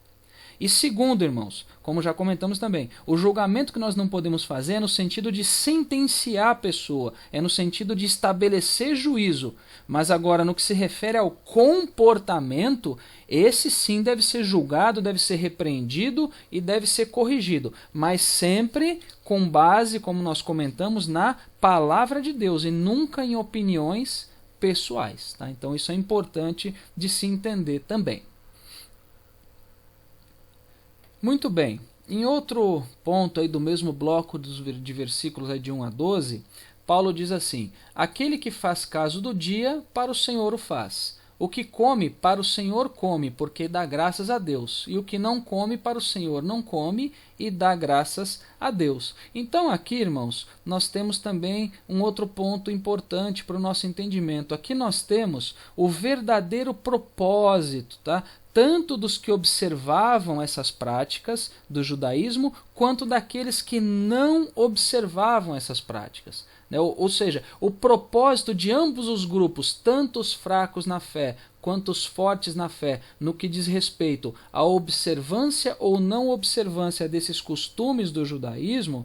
E segundo, irmãos, como já comentamos também, o julgamento que nós não podemos fazer é no sentido de sentenciar a pessoa, é no sentido de estabelecer juízo, mas agora no que se refere ao comportamento, esse sim deve ser julgado, deve ser repreendido e deve ser corrigido, mas sempre com base, como nós comentamos, na palavra de Deus e nunca em opiniões pessoais. Tá? Então isso é importante de se entender também. Muito bem, em outro ponto aí do mesmo bloco de versículos aí de 1 a 12, Paulo diz assim: aquele que faz caso do dia, para o Senhor o faz. O que come, para o Senhor come, porque dá graças a Deus. E o que não come, para o Senhor não come, e dá graças a Deus. Então aqui, irmãos, nós temos também um outro ponto importante para o nosso entendimento. Aqui nós temos o verdadeiro propósito, tá? Tanto dos que observavam essas práticas do judaísmo, quanto daqueles que não observavam essas práticas. Ou seja, o propósito de ambos os grupos, tanto os fracos na fé quanto os fortes na fé, no que diz respeito à observância ou não observância desses costumes do judaísmo,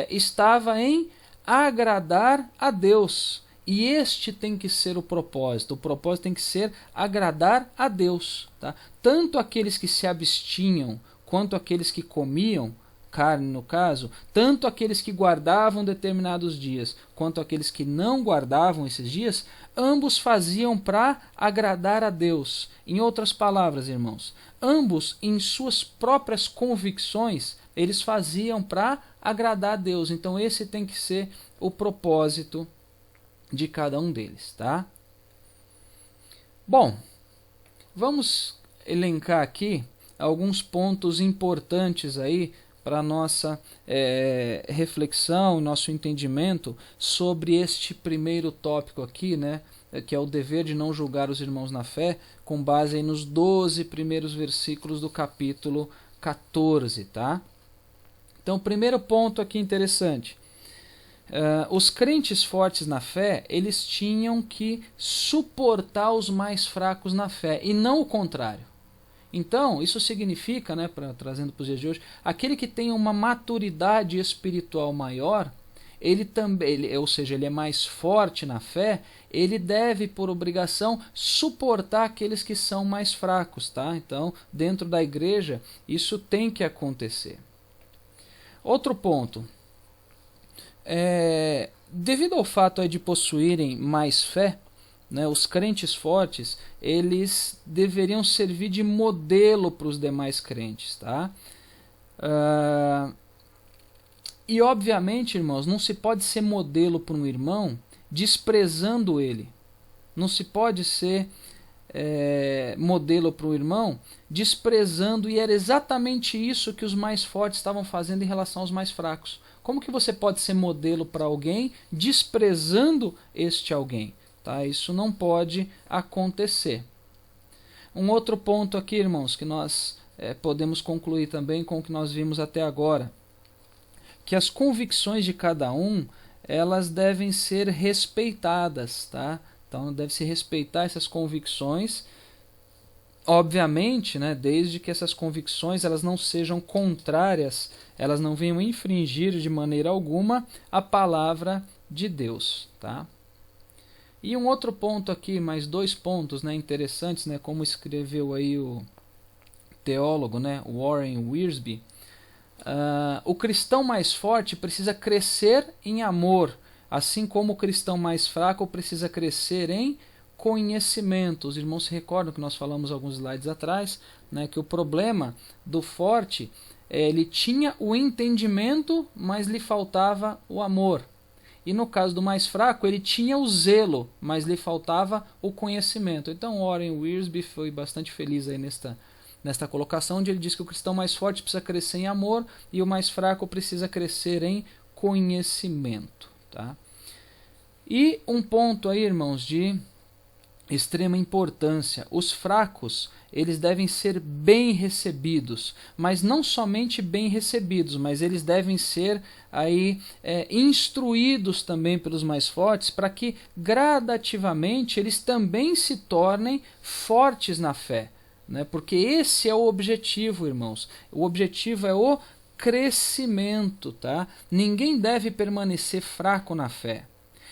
estava em agradar a Deus. E este tem que ser o propósito. O propósito tem que ser agradar a Deus. Tá? Tanto aqueles que se abstinham, quanto aqueles que comiam, carne no caso, tanto aqueles que guardavam determinados dias, quanto aqueles que não guardavam esses dias, ambos faziam para agradar a Deus. Em outras palavras, irmãos, ambos em suas próprias convicções, eles faziam para agradar a Deus. Então esse tem que ser o propósito de cada um deles, tá? Bom, vamos elencar aqui alguns pontos importantes aí para nossa reflexão, nosso entendimento sobre este primeiro tópico aqui, né, que é o dever de não julgar os irmãos na fé, com base aí nos 12 primeiros versículos do capítulo 14, tá? Então, o primeiro ponto aqui interessante. Os crentes fortes na fé, eles tinham que suportar os mais fracos na fé, e não o contrário. Então, isso significa, né, trazendo para os dias de hoje, aquele que tem uma maturidade espiritual maior, ele também, ou seja, ele é mais forte na fé, ele deve, por obrigação, suportar aqueles que são mais fracos. Tá? Então, dentro da igreja, isso tem que acontecer. Outro ponto. Devido ao fato de possuírem mais fé, né, os crentes fortes, eles deveriam servir de modelo para os demais crentes. Tá? E obviamente, irmãos, não se pode ser modelo para um irmão desprezando ele. Não se pode ser modelo para o irmão, desprezando, e era exatamente isso que os mais fortes estavam fazendo em relação aos mais fracos. Como que você pode ser modelo para alguém desprezando este alguém? Tá? Isso não pode acontecer. Um outro ponto aqui, irmãos, que nós podemos concluir também com o que nós vimos até agora, que as convicções de cada um, elas devem ser respeitadas, tá? Então deve-se respeitar essas convicções, obviamente, né, desde que essas convicções elas não sejam contrárias, elas não venham infringir de maneira alguma a palavra de Deus, tá? E um outro ponto aqui, mais 2 pontos, né, interessantes, né, como escreveu aí o teólogo, né, Warren Wiersbe. O cristão mais forte precisa crescer em amor, assim como o cristão mais fraco precisa crescer em conhecimento. Os irmãos se recordam que nós falamos alguns slides atrás, né, que o problema do forte, ele tinha o entendimento, mas lhe faltava o amor. E no caso do mais fraco, ele tinha o zelo, mas lhe faltava o conhecimento. Então Warren Wiersbe foi bastante feliz aí nesta colocação, onde ele diz que o cristão mais forte precisa crescer em amor e o mais fraco precisa crescer em conhecimento. Tá? E um ponto aí, irmãos, de extrema importância: os fracos, eles devem ser bem recebidos, mas não somente bem recebidos, mas eles devem ser aí instruídos também pelos mais fortes, para que gradativamente eles também se tornem fortes na fé, né? Porque esse é o objetivo, irmãos. O objetivo é o crescimento, tá? Ninguém deve permanecer fraco na fé.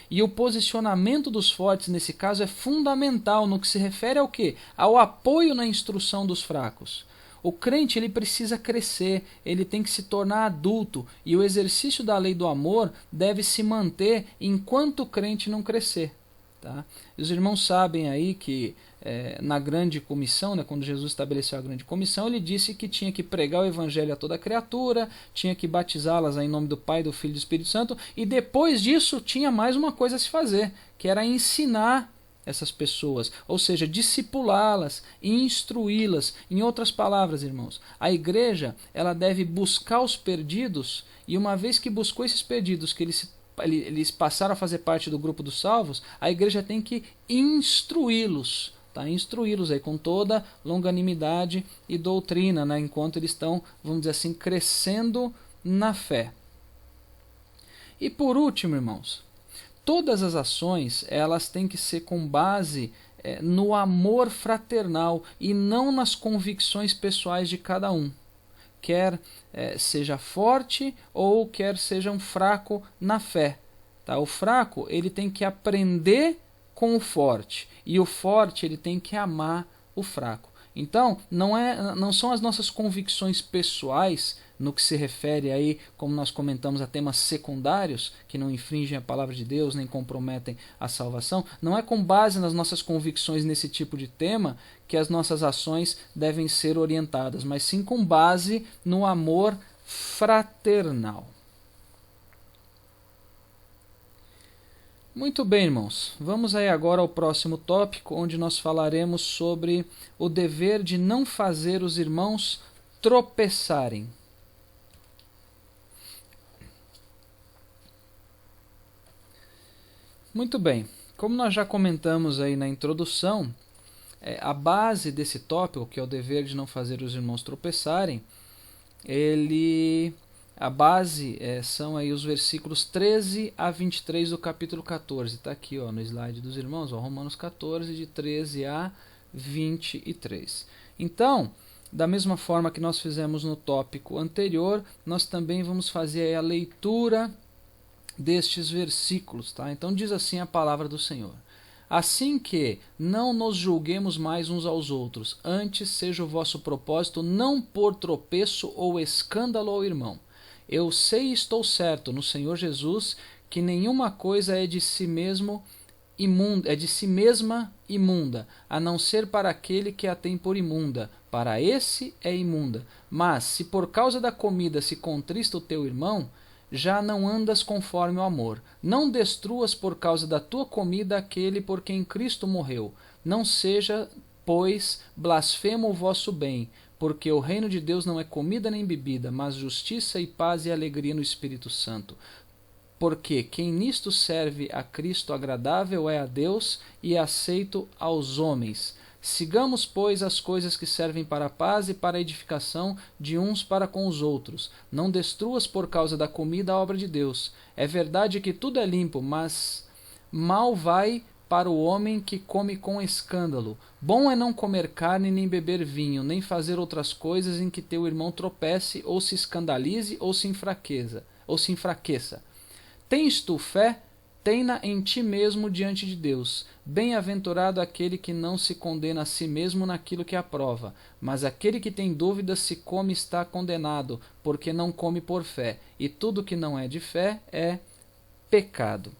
E o posicionamento dos fortes nesse caso é fundamental no que se refere ao quê? Ao apoio na instrução dos fracos. O crente, ele precisa crescer, ele tem que se tornar adulto, e o exercício da lei do amor deve se manter enquanto o crente não crescer. Tá? Os irmãos sabem aí que na grande comissão, né, quando Jesus estabeleceu a grande comissão, ele disse que tinha que pregar o evangelho a toda criatura, tinha que batizá-las em nome do Pai, do Filho e do Espírito Santo, e depois disso tinha mais uma coisa a se fazer, que era ensinar essas pessoas, ou seja, discipulá-las e instruí-las. Em outras palavras, irmãos, a igreja, ela deve buscar os perdidos, e uma vez que buscou esses perdidos, que eles passaram a fazer parte do grupo dos salvos, a igreja tem que instruí-los, tá? Instruí-los aí com toda longanimidade e doutrina, né? Enquanto eles estão, vamos dizer assim, crescendo na fé. E por último, irmãos, todas as ações, elas têm que ser com base no amor fraternal e não nas convicções pessoais de cada um. Quer seja forte ou quer seja um fraco na fé. Tá? O fraco, ele tem que aprender com o forte, e o forte, ele tem que amar o fraco. Então, não são as nossas convicções pessoais, no que se refere aí, como nós comentamos, a temas secundários, que não infringem a palavra de Deus, nem comprometem a salvação. Não é com base nas nossas convicções nesse tipo de tema que as nossas ações devem ser orientadas, mas sim com base no amor fraternal. Muito bem, irmãos. Vamos aí agora ao próximo tópico, onde nós falaremos sobre o dever de não fazer os irmãos tropeçarem. Muito bem. Como nós já comentamos aí na introdução, a base desse tópico, que é o dever de não fazer os irmãos tropeçarem, a base são aí os versículos 13 a 23 do capítulo 14. Está aqui no slide dos irmãos, Romanos 14, de 13 a 23. Então, da mesma forma que nós fizemos no tópico anterior, nós também vamos fazer aí a leitura destes versículos. Tá? Então diz assim a palavra do Senhor: assim que não nos julguemos mais uns aos outros, antes seja o vosso propósito não pôr tropeço ou escândalo ao irmão. Eu sei e estou certo no Senhor Jesus que nenhuma coisa é de si mesma imunda, a não ser para aquele que a tem por imunda. Para esse é imunda. Mas se por causa da comida se contrista o teu irmão, já não andas conforme o amor. Não destruas por causa da tua comida aquele por quem Cristo morreu. Não seja pois, blasfemo o vosso bem, porque o reino de Deus não é comida nem bebida, mas justiça e paz e alegria no Espírito Santo. Porque quem nisto serve a Cristo agradável é a Deus e aceito aos homens. Sigamos, pois, as coisas que servem para a paz e para a edificação de uns para com os outros. Não destruas por causa da comida a obra de Deus. É verdade que tudo é limpo, mas mal vai para o homem que come com escândalo. Bom é não comer carne, nem beber vinho, nem fazer outras coisas em que teu irmão tropece, ou se escandalize, ou se enfraqueça. Tens tu fé? Tem-na em ti mesmo diante de Deus. Bem-aventurado aquele que não se condena a si mesmo naquilo que aprova. Mas aquele que tem dúvidas se come está condenado, porque não come por fé. E tudo que não é de fé é pecado.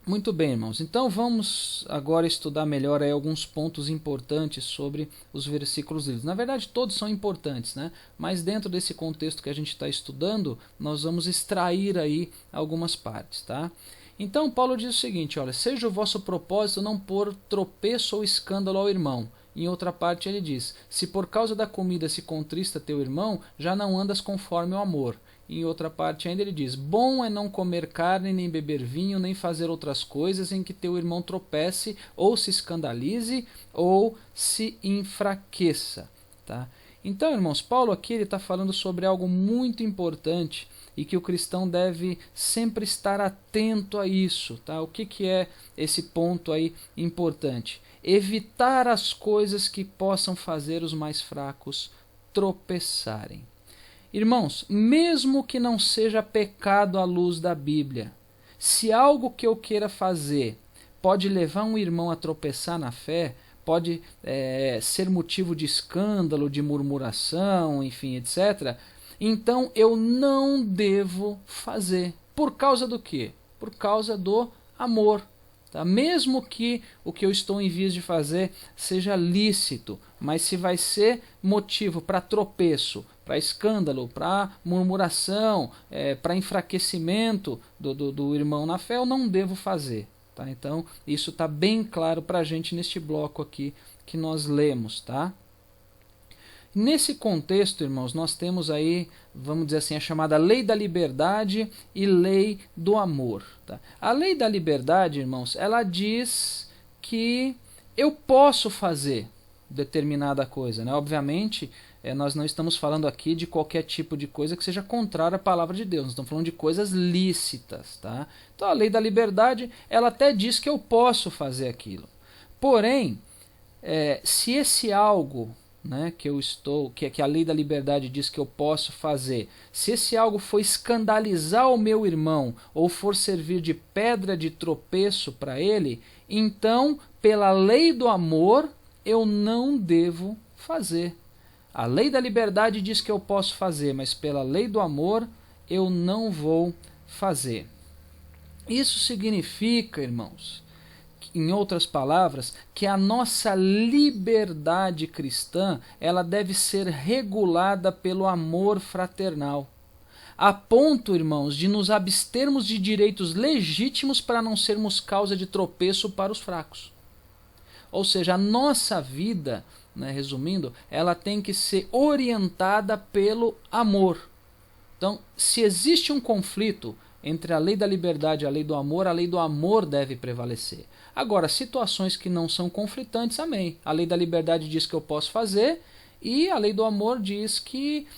Muito bem, irmãos. Então vamos agora estudar melhor aí alguns pontos importantes sobre os versículos lidos. Na verdade, todos são importantes, né? Mas dentro desse contexto que a gente está estudando, nós vamos extrair aí algumas partes, tá? Então Paulo diz o seguinte, olha, seja o vosso propósito não pôr tropeço ou escândalo ao irmão. Em outra parte ele diz, se por causa da comida se contrista teu irmão, já não andas conforme o amor. Em outra parte ainda ele diz, bom é não comer carne, nem beber vinho, nem fazer outras coisas em que teu irmão tropece, ou se escandalize, ou se enfraqueça. Tá? Então, irmãos, Paulo aqui está falando sobre algo muito importante e que o cristão deve sempre estar atento a isso. Tá? O que é esse ponto aí importante? Evitar as coisas que possam fazer os mais fracos tropeçarem. Irmãos, mesmo que não seja pecado à luz da Bíblia, se algo que eu queira fazer pode levar um irmão a tropeçar na fé, pode ser motivo de escândalo, de murmuração, enfim, etc., então eu não devo fazer. Por causa do quê? Por causa do amor. Tá? Mesmo que o que eu estou em vias de fazer seja lícito, mas se vai ser motivo para tropeço, para escândalo, para murmuração, para enfraquecimento do irmão na fé, eu não devo fazer. Tá? Então, isso está bem claro para a gente neste bloco aqui que nós lemos. Tá? Nesse contexto, irmãos, nós temos aí, vamos dizer assim, a chamada lei da liberdade e lei do amor. Tá? A lei da liberdade, irmãos, ela diz que eu posso fazer determinada coisa. Né? Obviamente, nós não estamos falando aqui de qualquer tipo de coisa que seja contrária à palavra de Deus. Nós estamos falando de coisas lícitas. Tá? Então, a lei da liberdade, ela até diz que eu posso fazer aquilo. Porém, se esse algo... Né, que a lei da liberdade diz que eu posso fazer, se esse algo for escandalizar o meu irmão ou for servir de pedra de tropeço para ele, então, pela lei do amor, eu não devo fazer. A lei da liberdade diz que eu posso fazer, mas pela lei do amor, eu não vou fazer. Isso significa, irmãos, em outras palavras, que a nossa liberdade cristã ela deve ser regulada pelo amor fraternal. A ponto, irmãos, de nos abstermos de direitos legítimos para não sermos causa de tropeço para os fracos. Ou seja, a nossa vida, né, resumindo, ela tem que ser orientada pelo amor. Então, se existe um conflito entre a lei da liberdade e a lei do amor deve prevalecer. Agora, situações que não são conflitantes, amém. A lei da liberdade diz que eu posso fazer e a lei do amor diz que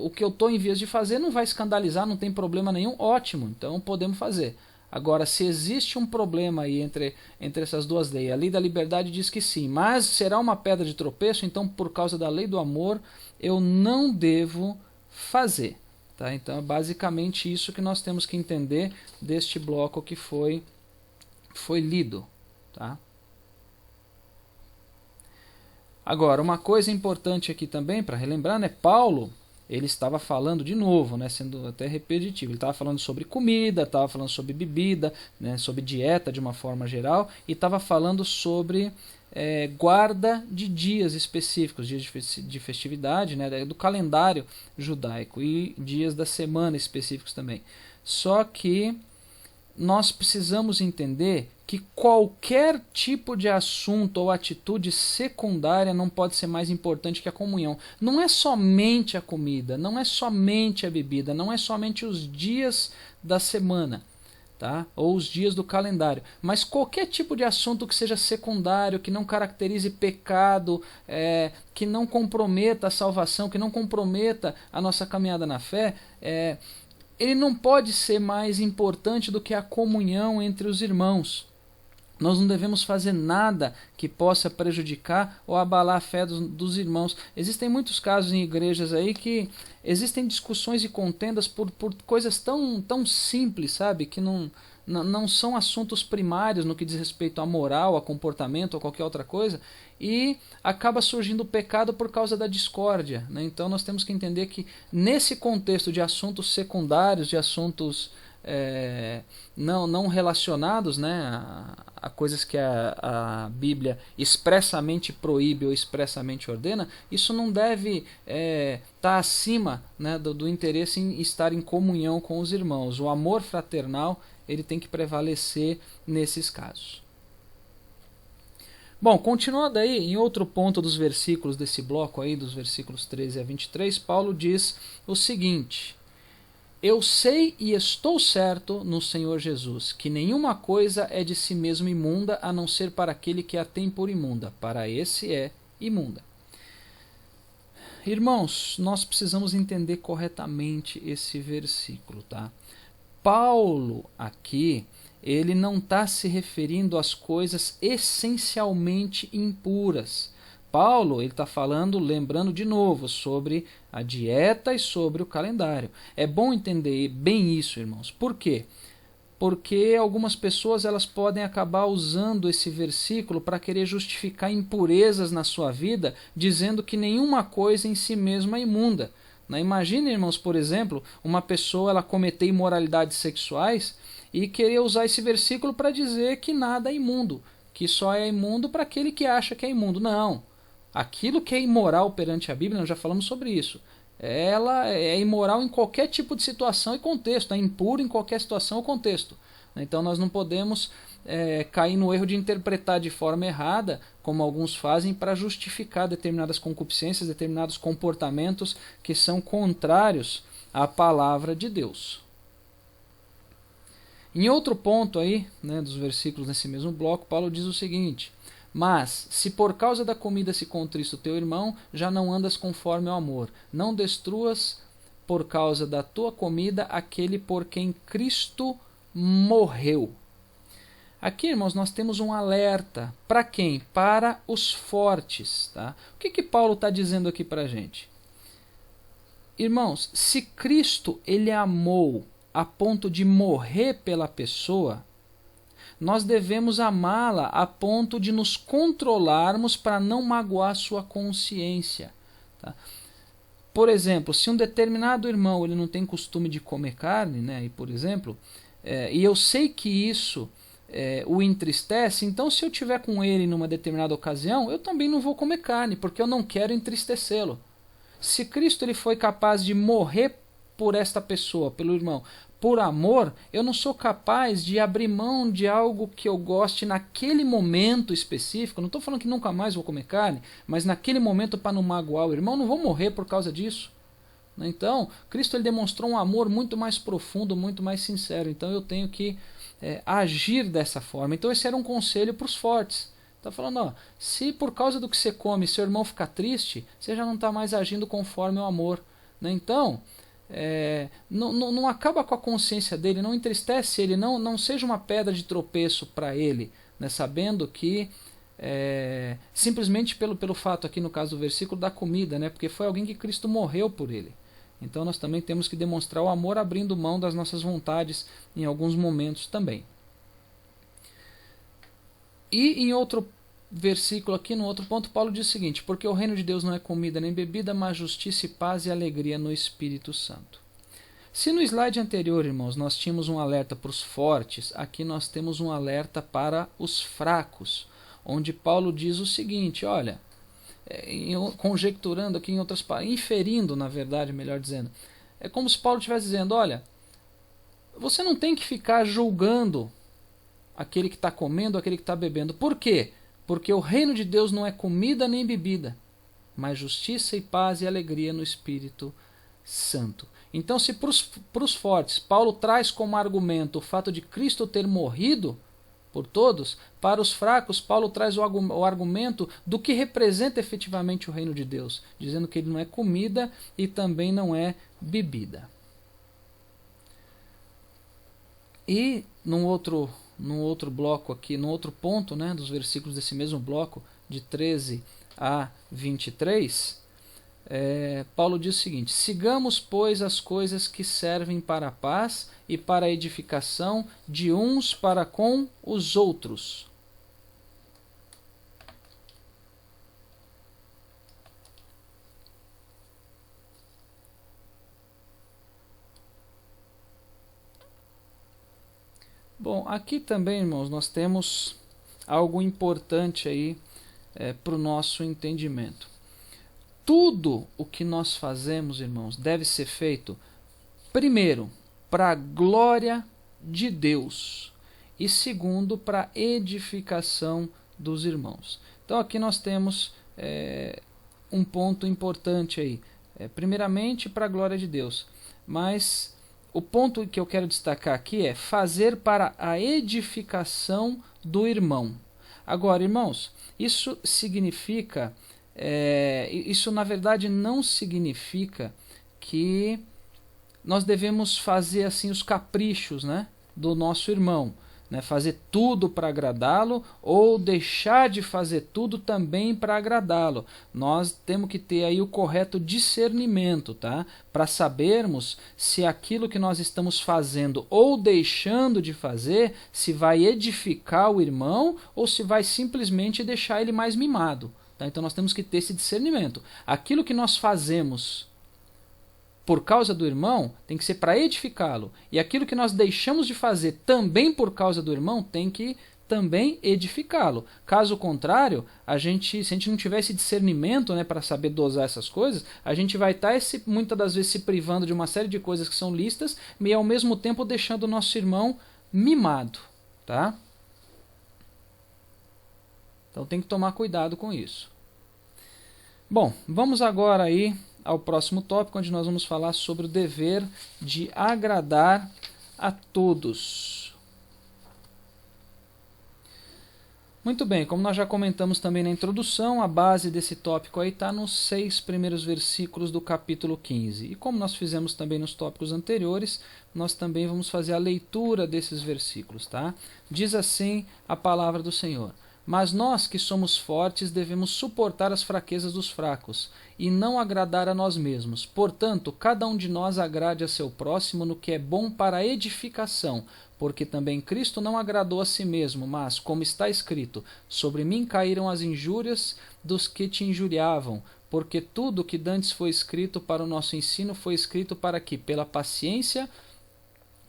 o que eu estou em vias de fazer não vai escandalizar, não tem problema nenhum, ótimo, então podemos fazer. Agora, se existe um problema aí entre essas duas leis, a lei da liberdade diz que sim, mas será uma pedra de tropeço, então por causa da lei do amor eu não devo fazer. Tá? Então é basicamente isso que nós temos que entender deste bloco que foi lido. Tá? Agora, uma coisa importante aqui também, para relembrar, né, Paulo, ele estava falando de novo, né, sendo até repetitivo, ele estava falando sobre comida, estava falando sobre bebida, né, sobre dieta de uma forma geral, e estava falando sobre guarda de dias específicos, dias de festividade, né, do calendário judaico, e dias da semana específicos também. Só que nós precisamos entender que qualquer tipo de assunto ou atitude secundária não pode ser mais importante que a comunhão. Não é somente a comida, não é somente a bebida, não é somente os dias da semana, tá? Ou os dias do calendário, mas qualquer tipo de assunto que seja secundário, que não caracterize pecado, que não comprometa a salvação, que não comprometa a nossa caminhada na fé, ele não pode ser mais importante do que a comunhão entre os irmãos. Nós não devemos fazer nada que possa prejudicar ou abalar a fé dos irmãos. Existem muitos casos em igrejas aí que existem discussões e contendas por coisas tão simples, sabe? Que não são assuntos primários no que diz respeito à moral, a comportamento ou qualquer outra coisa. E acaba surgindo o pecado por causa da discórdia, né? Então nós temos que entender que nesse contexto de assuntos secundários, de assuntos não relacionados, né, a coisas que a Bíblia expressamente proíbe ou expressamente ordena, isso não deve estar acima, né, do interesse em estar em comunhão com os irmãos. O amor fraternal ele tem que prevalecer nesses casos. Bom, continuando aí, em outro ponto dos versículos desse bloco aí, dos versículos 13 a 23, Paulo diz o seguinte: eu sei e estou certo no Senhor Jesus, que nenhuma coisa é de si mesmo imunda, a não ser para aquele que a tem por imunda. Para esse é imunda. Irmãos, nós precisamos entender corretamente esse versículo, tá? Paulo aqui, ele não está se referindo às coisas essencialmente impuras. Paulo ele está falando, lembrando de novo, sobre a dieta e sobre o calendário. É bom entender bem isso, irmãos. Por quê? Porque algumas pessoas elas podem acabar usando esse versículo para querer justificar impurezas na sua vida, dizendo que nenhuma coisa em si mesma é imunda. Imagina, irmãos, por exemplo, uma pessoa ela cometer imoralidades sexuais e querer usar esse versículo para dizer que nada é imundo, que só é imundo para aquele que acha que é imundo. Não. Aquilo que é imoral perante a Bíblia, nós já falamos sobre isso, ela é imoral em qualquer tipo de situação e contexto, é impuro em qualquer situação ou contexto. Então nós não podemos cair no erro de interpretar de forma errada, como alguns fazem, para justificar determinadas concupiscências, determinados comportamentos que são contrários à palavra de Deus. Em outro ponto aí, né, dos versículos nesse mesmo bloco, Paulo diz o seguinte: mas, se por causa da comida se contrista o teu irmão, já não andas conforme ao amor. Não destruas por causa da tua comida aquele por quem Cristo morreu. Aqui, irmãos, nós temos um alerta. Para quem? Para os fortes. Tá? O que Paulo está dizendo aqui para a gente? Irmãos, se Cristo ele amou a ponto de morrer pela pessoa, nós devemos amá-la a ponto de nos controlarmos para não magoar sua consciência. Tá? Por exemplo, se um determinado irmão ele não tem costume de comer carne, né, e por exemplo, e eu sei que isso o entristece, então se eu estiver com ele numa determinada ocasião, eu também não vou comer carne, porque eu não quero entristecê-lo. Se Cristo ele foi capaz de morrer por esta pessoa, pelo irmão, por amor, eu não sou capaz de abrir mão de algo que eu goste naquele momento específico. Não estou falando que nunca mais vou comer carne, mas naquele momento, para não magoar o irmão, não vou morrer por causa disso. Então, Cristo ele demonstrou um amor muito mais profundo, muito mais sincero. Então eu tenho que agir dessa forma. Então esse era um conselho para os fortes. Está falando, ó, se por causa do que você come seu irmão ficar triste, você já não está mais agindo conforme o amor. Então, não acaba com a consciência dele, não entristece ele, não seja uma pedra de tropeço para ele, né, sabendo que simplesmente pelo fato aqui no caso do versículo da comida, né, porque foi alguém que Cristo morreu por ele. Então nós também temos que demonstrar o amor abrindo mão das nossas vontades em alguns momentos também. E em outro versículo aqui, no outro ponto, Paulo diz o seguinte: porque o reino de Deus não é comida nem bebida, mas justiça e paz e alegria no Espírito Santo. Se no slide anterior, irmãos, nós tínhamos um alerta para os fortes, aqui nós temos um alerta para os fracos, onde Paulo diz o seguinte, olha, conjecturando aqui em outras palavras, inferindo, na verdade, melhor dizendo, é como se Paulo estivesse dizendo, olha, você não tem que ficar julgando aquele que está comendo, aquele que está bebendo. Por quê? Porque o reino de Deus não é comida nem bebida, mas justiça e paz e alegria no Espírito Santo. Então, se para os fortes Paulo traz como argumento o fato de Cristo ter morrido por todos, para os fracos Paulo traz o argumento do que representa efetivamente o reino de Deus, dizendo que ele não é comida e também não é bebida. E num outro bloco aqui, num outro ponto, né, dos versículos desse mesmo bloco, de 13 a 23, Paulo diz o seguinte: sigamos, pois, as coisas que servem para a paz e para a edificação de uns para com os outros. Bom, aqui também, irmãos, nós temos algo importante aí para o nosso entendimento. Tudo o que nós fazemos, irmãos, deve ser feito, primeiro, para a glória de Deus e segundo, para a edificação dos irmãos. Então aqui nós temos um ponto importante aí. Primeiramente, para a glória de Deus. Mas o ponto que eu quero destacar aqui é fazer para a edificação do irmão. Agora, irmãos, isso significa... isso na verdade não significa que nós devemos fazer assim os caprichos, né, do nosso irmão, né, fazer tudo para agradá-lo ou deixar de fazer tudo também para agradá-lo. Nós temos que ter aí o correto discernimento, tá, para sabermos se aquilo que nós estamos fazendo ou deixando de fazer se vai edificar o irmão ou se vai simplesmente deixar ele mais mimado. Então nós temos que ter esse discernimento. Aquilo que nós fazemos por causa do irmão tem que ser para edificá-lo. E aquilo que nós deixamos de fazer também por causa do irmão tem que também edificá-lo. Caso contrário, se a gente não tiver esse discernimento, né, para saber dosar essas coisas, a gente vai estar muitas das vezes se privando de uma série de coisas que são lícitas e ao mesmo tempo deixando o nosso irmão mimado. Tá? Então tem que tomar cuidado com isso. Bom, vamos agora aí ao próximo tópico, onde nós vamos falar sobre o dever de agradar a todos. Muito bem, como nós já comentamos também na introdução, a base desse tópico aí está nos 6 primeiros versículos do capítulo 15. E como nós fizemos também nos tópicos anteriores, nós também vamos fazer a leitura desses versículos, tá? Diz assim a palavra do Senhor: mas nós que somos fortes devemos suportar as fraquezas dos fracos e não agradar a nós mesmos. Portanto, cada um de nós agrade a seu próximo no que é bom para a edificação, porque também Cristo não agradou a si mesmo, mas, como está escrito, sobre mim caíram as injúrias dos que te injuriavam, porque tudo o que dantes foi escrito para o nosso ensino foi escrito para que, pela paciência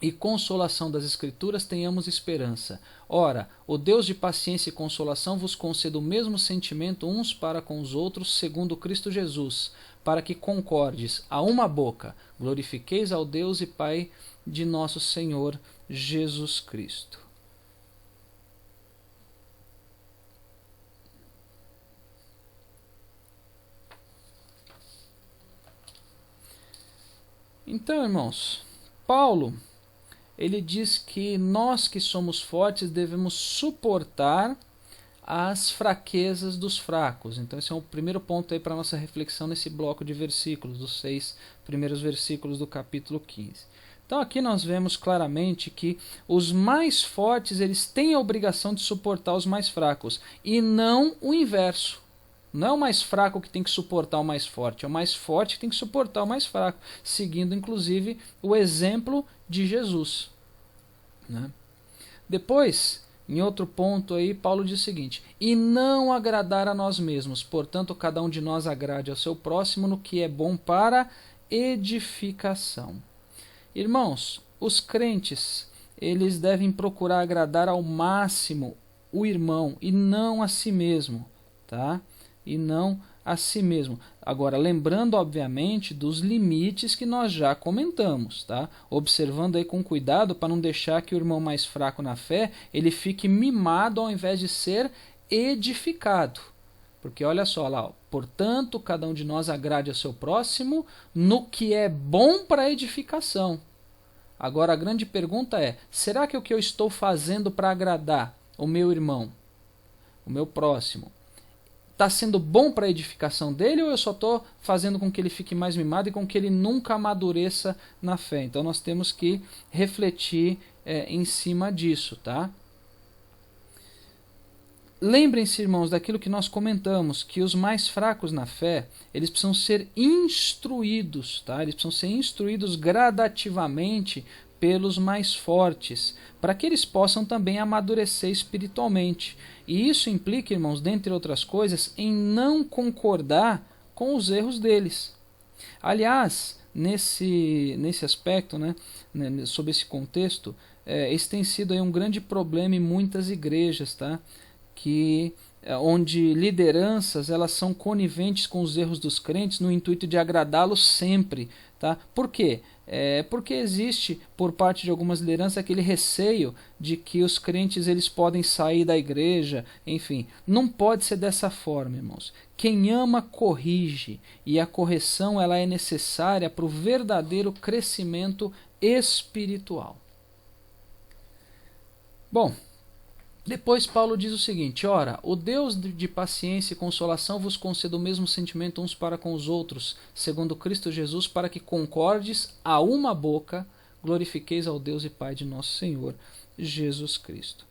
e consolação das Escrituras, tenhamos esperança. Ora, o Deus de paciência e consolação vos conceda o mesmo sentimento uns para com os outros, segundo Cristo Jesus, para que concordes a uma boca, glorifiqueis ao Deus e Pai de nosso Senhor Jesus Cristo. Então, irmãos, Paulo, ele diz que nós que somos fortes devemos suportar as fraquezas dos fracos. Então esse é o primeiro ponto aí para a nossa reflexão nesse bloco de versículos, dos 6 primeiros versículos do capítulo 15. Então aqui nós vemos claramente que os mais fortes eles têm a obrigação de suportar os mais fracos e não o inverso. Não é o mais fraco que tem que suportar o mais forte, é o mais forte que tem que suportar o mais fraco, seguindo inclusive o exemplo de Jesus. Né? Depois, em outro ponto aí, Paulo diz o seguinte: e não agradar a nós mesmos, portanto cada um de nós agrade ao seu próximo no que é bom para edificação. Irmãos, os crentes, eles devem procurar agradar ao máximo o irmão e não a si mesmo, tá? E não a si mesmo. Agora, lembrando, obviamente, dos limites que nós já comentamos, tá? Observando aí com cuidado para não deixar que o irmão mais fraco na fé, ele fique mimado ao invés de ser edificado. Porque olha só lá, ó, portanto, cada um de nós agrade ao seu próximo no que é bom para a edificação. Agora a grande pergunta é, será que o que eu estou fazendo para agradar o meu irmão, o meu próximo, está sendo bom para a edificação dele, ou eu só estou fazendo com que ele fique mais mimado e com que ele nunca amadureça na fé? Então nós temos que refletir em cima disso, tá? Lembrem-se, irmãos, daquilo que nós comentamos, que os mais fracos na fé, eles precisam ser instruídos, tá? Eles precisam ser instruídos gradativamente pelos mais fortes, para que eles possam também amadurecer espiritualmente. E isso implica, irmãos, dentre outras coisas, em não concordar com os erros deles. Aliás, nesse aspecto, né, sob esse contexto, esse tem sido aí um grande problema em muitas igrejas, tá? Onde lideranças elas são coniventes com os erros dos crentes no intuito de agradá-los sempre, tá? Por quê? Porque existe por parte de algumas lideranças aquele receio de que os crentes eles podem sair da igreja, enfim, não pode ser dessa forma, irmãos. Quem ama corrige, e a correção ela é necessária para o verdadeiro crescimento espiritual. Bom, depois Paulo diz o seguinte: ora, o Deus de paciência e consolação vos conceda o mesmo sentimento uns para com os outros, segundo Cristo Jesus, para que concordes a uma boca, glorifiqueis ao Deus e Pai de nosso Senhor Jesus Cristo.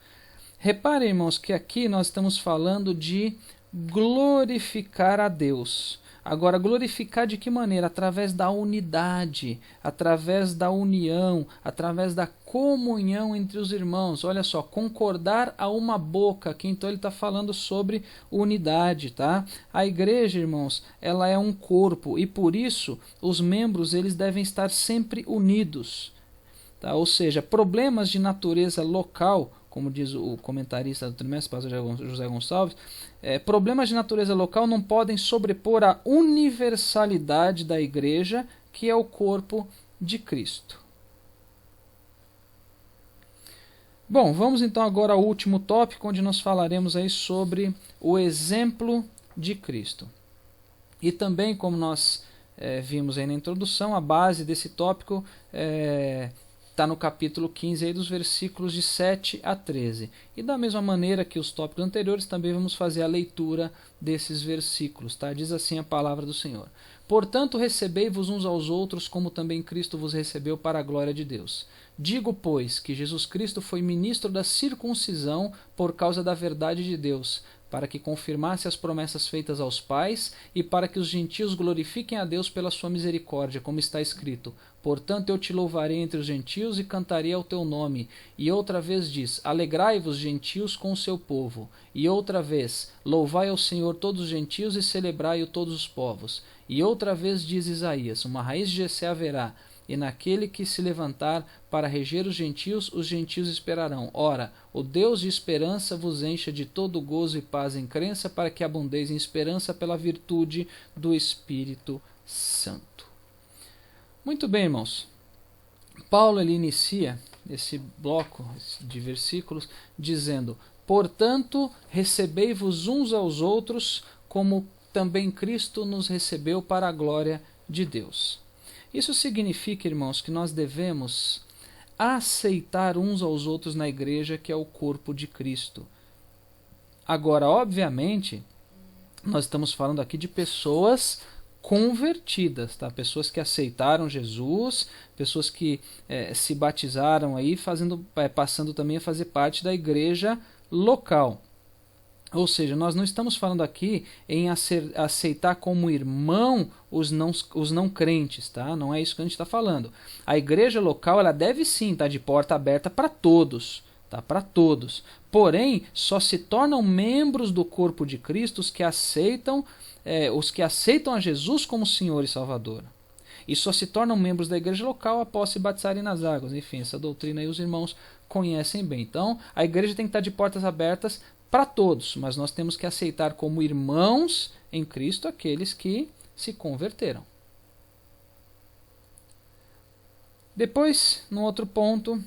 Reparem, irmãos, que aqui nós estamos falando de glorificar a Deus. Agora, glorificar de que maneira? Através da unidade, através da união, através da comunhão entre os irmãos. Olha só, concordar a uma boca. Aqui então ele está falando sobre unidade, tá? A igreja, irmãos, ela é um corpo e por isso os membros eles devem estar sempre unidos. Tá? Ou seja, problemas de natureza local, como diz o comentarista do trimestre, pastor José Gonçalves, problemas de natureza local não podem sobrepor a universalidade da igreja, que é o corpo de Cristo. Bom, vamos então agora ao último tópico, onde nós falaremos aí sobre o exemplo de Cristo. E também, como nós vimos aí na introdução, a base desse tópico está no capítulo 15, aí, dos versículos de 7 a 13. E da mesma maneira que os tópicos anteriores, também vamos fazer a leitura desses versículos. Tá? Diz assim a palavra do Senhor: portanto, recebei-vos uns aos outros, como também Cristo vos recebeu, para a glória de Deus. Digo, pois, que Jesus Cristo foi ministro da circuncisão por causa da verdade de Deus, para que confirmasse as promessas feitas aos pais e para que os gentios glorifiquem a Deus pela sua misericórdia, como está escrito: portanto eu te louvarei entre os gentios e cantarei ao teu nome. E outra vez diz: alegrai-vos, gentios, com o seu povo. E outra vez: louvai ao Senhor todos os gentios e celebrai-o todos os povos. E outra vez diz Isaías: uma raiz de Jessé haverá, e naquele que se levantar para reger os gentios esperarão. Ora, o Deus de esperança vos encha de todo gozo e paz em crença, para que abundeis em esperança pela virtude do Espírito Santo. Muito bem, irmãos. Paulo ele inicia esse bloco de versículos dizendo: portanto, recebei-vos uns aos outros, como também Cristo nos recebeu, para a glória de Deus. Isso significa, irmãos, que nós devemos aceitar uns aos outros na igreja, que é o corpo de Cristo. Agora, obviamente, nós estamos falando aqui de pessoas convertidas, tá? Pessoas que aceitaram Jesus, pessoas que se batizaram aí, passando também a fazer parte da igreja local. Ou seja, nós não estamos falando aqui em aceitar como irmão os não crentes, tá? Não é isso que a gente está falando. A igreja local ela deve sim estar de porta aberta para todos, tá? Para todos. Porém, só se tornam membros do corpo de Cristo os que aceitam a Jesus como Senhor e Salvador. E só se tornam membros da igreja local após se batizarem nas águas. Enfim, essa doutrina aí os irmãos conhecem bem. Então, a igreja tem que estar de portas abertas para todos, mas nós temos que aceitar como irmãos em Cristo aqueles que se converteram. Depois, no outro ponto,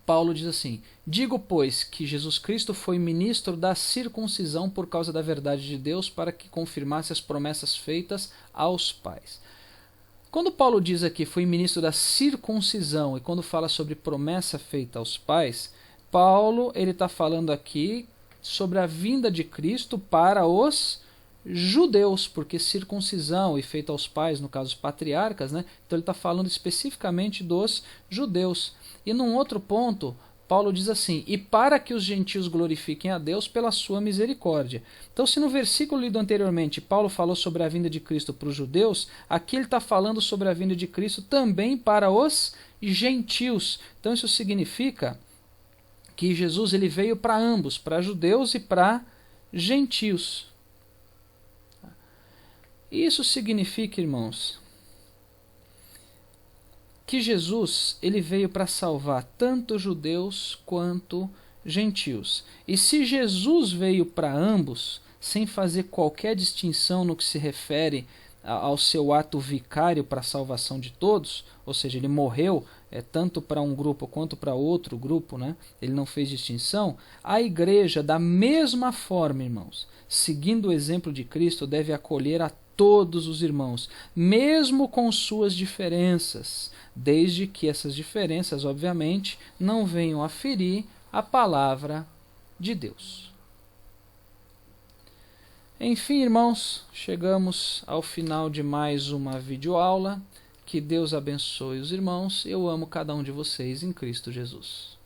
Paulo diz assim: digo, pois, que Jesus Cristo foi ministro da circuncisão por causa da verdade de Deus, para que confirmasse as promessas feitas aos pais. Quando Paulo diz aqui foi ministro da circuncisão, e quando fala sobre promessa feita aos pais, Paulo está falando aqui sobre a vinda de Cristo para os judeus, porque circuncisão e feita aos pais, no caso os patriarcas, né? Então ele está falando especificamente dos judeus. E num outro ponto, Paulo diz assim: e para que os gentios glorifiquem a Deus pela sua misericórdia. Então, se no versículo lido anteriormente Paulo falou sobre a vinda de Cristo para os judeus, aqui ele está falando sobre a vinda de Cristo também para os gentios. Então isso significa que Jesus ele veio para ambos, para judeus e para gentios. Isso significa, irmãos, que Jesus ele veio para salvar tanto judeus quanto gentios. E se Jesus veio para ambos, sem fazer qualquer distinção no que se refere ao seu ato vicário para a salvação de todos, ou seja, ele morreu tanto para um grupo quanto para outro grupo, né? Ele não fez distinção. A igreja, da mesma forma, irmãos, seguindo o exemplo de Cristo, deve acolher a todos os irmãos, mesmo com suas diferenças, desde que essas diferenças, obviamente, não venham a ferir a palavra de Deus. Enfim, irmãos, chegamos ao final de mais uma videoaula. Que Deus abençoe os irmãos. Eu amo cada um de vocês em Cristo Jesus.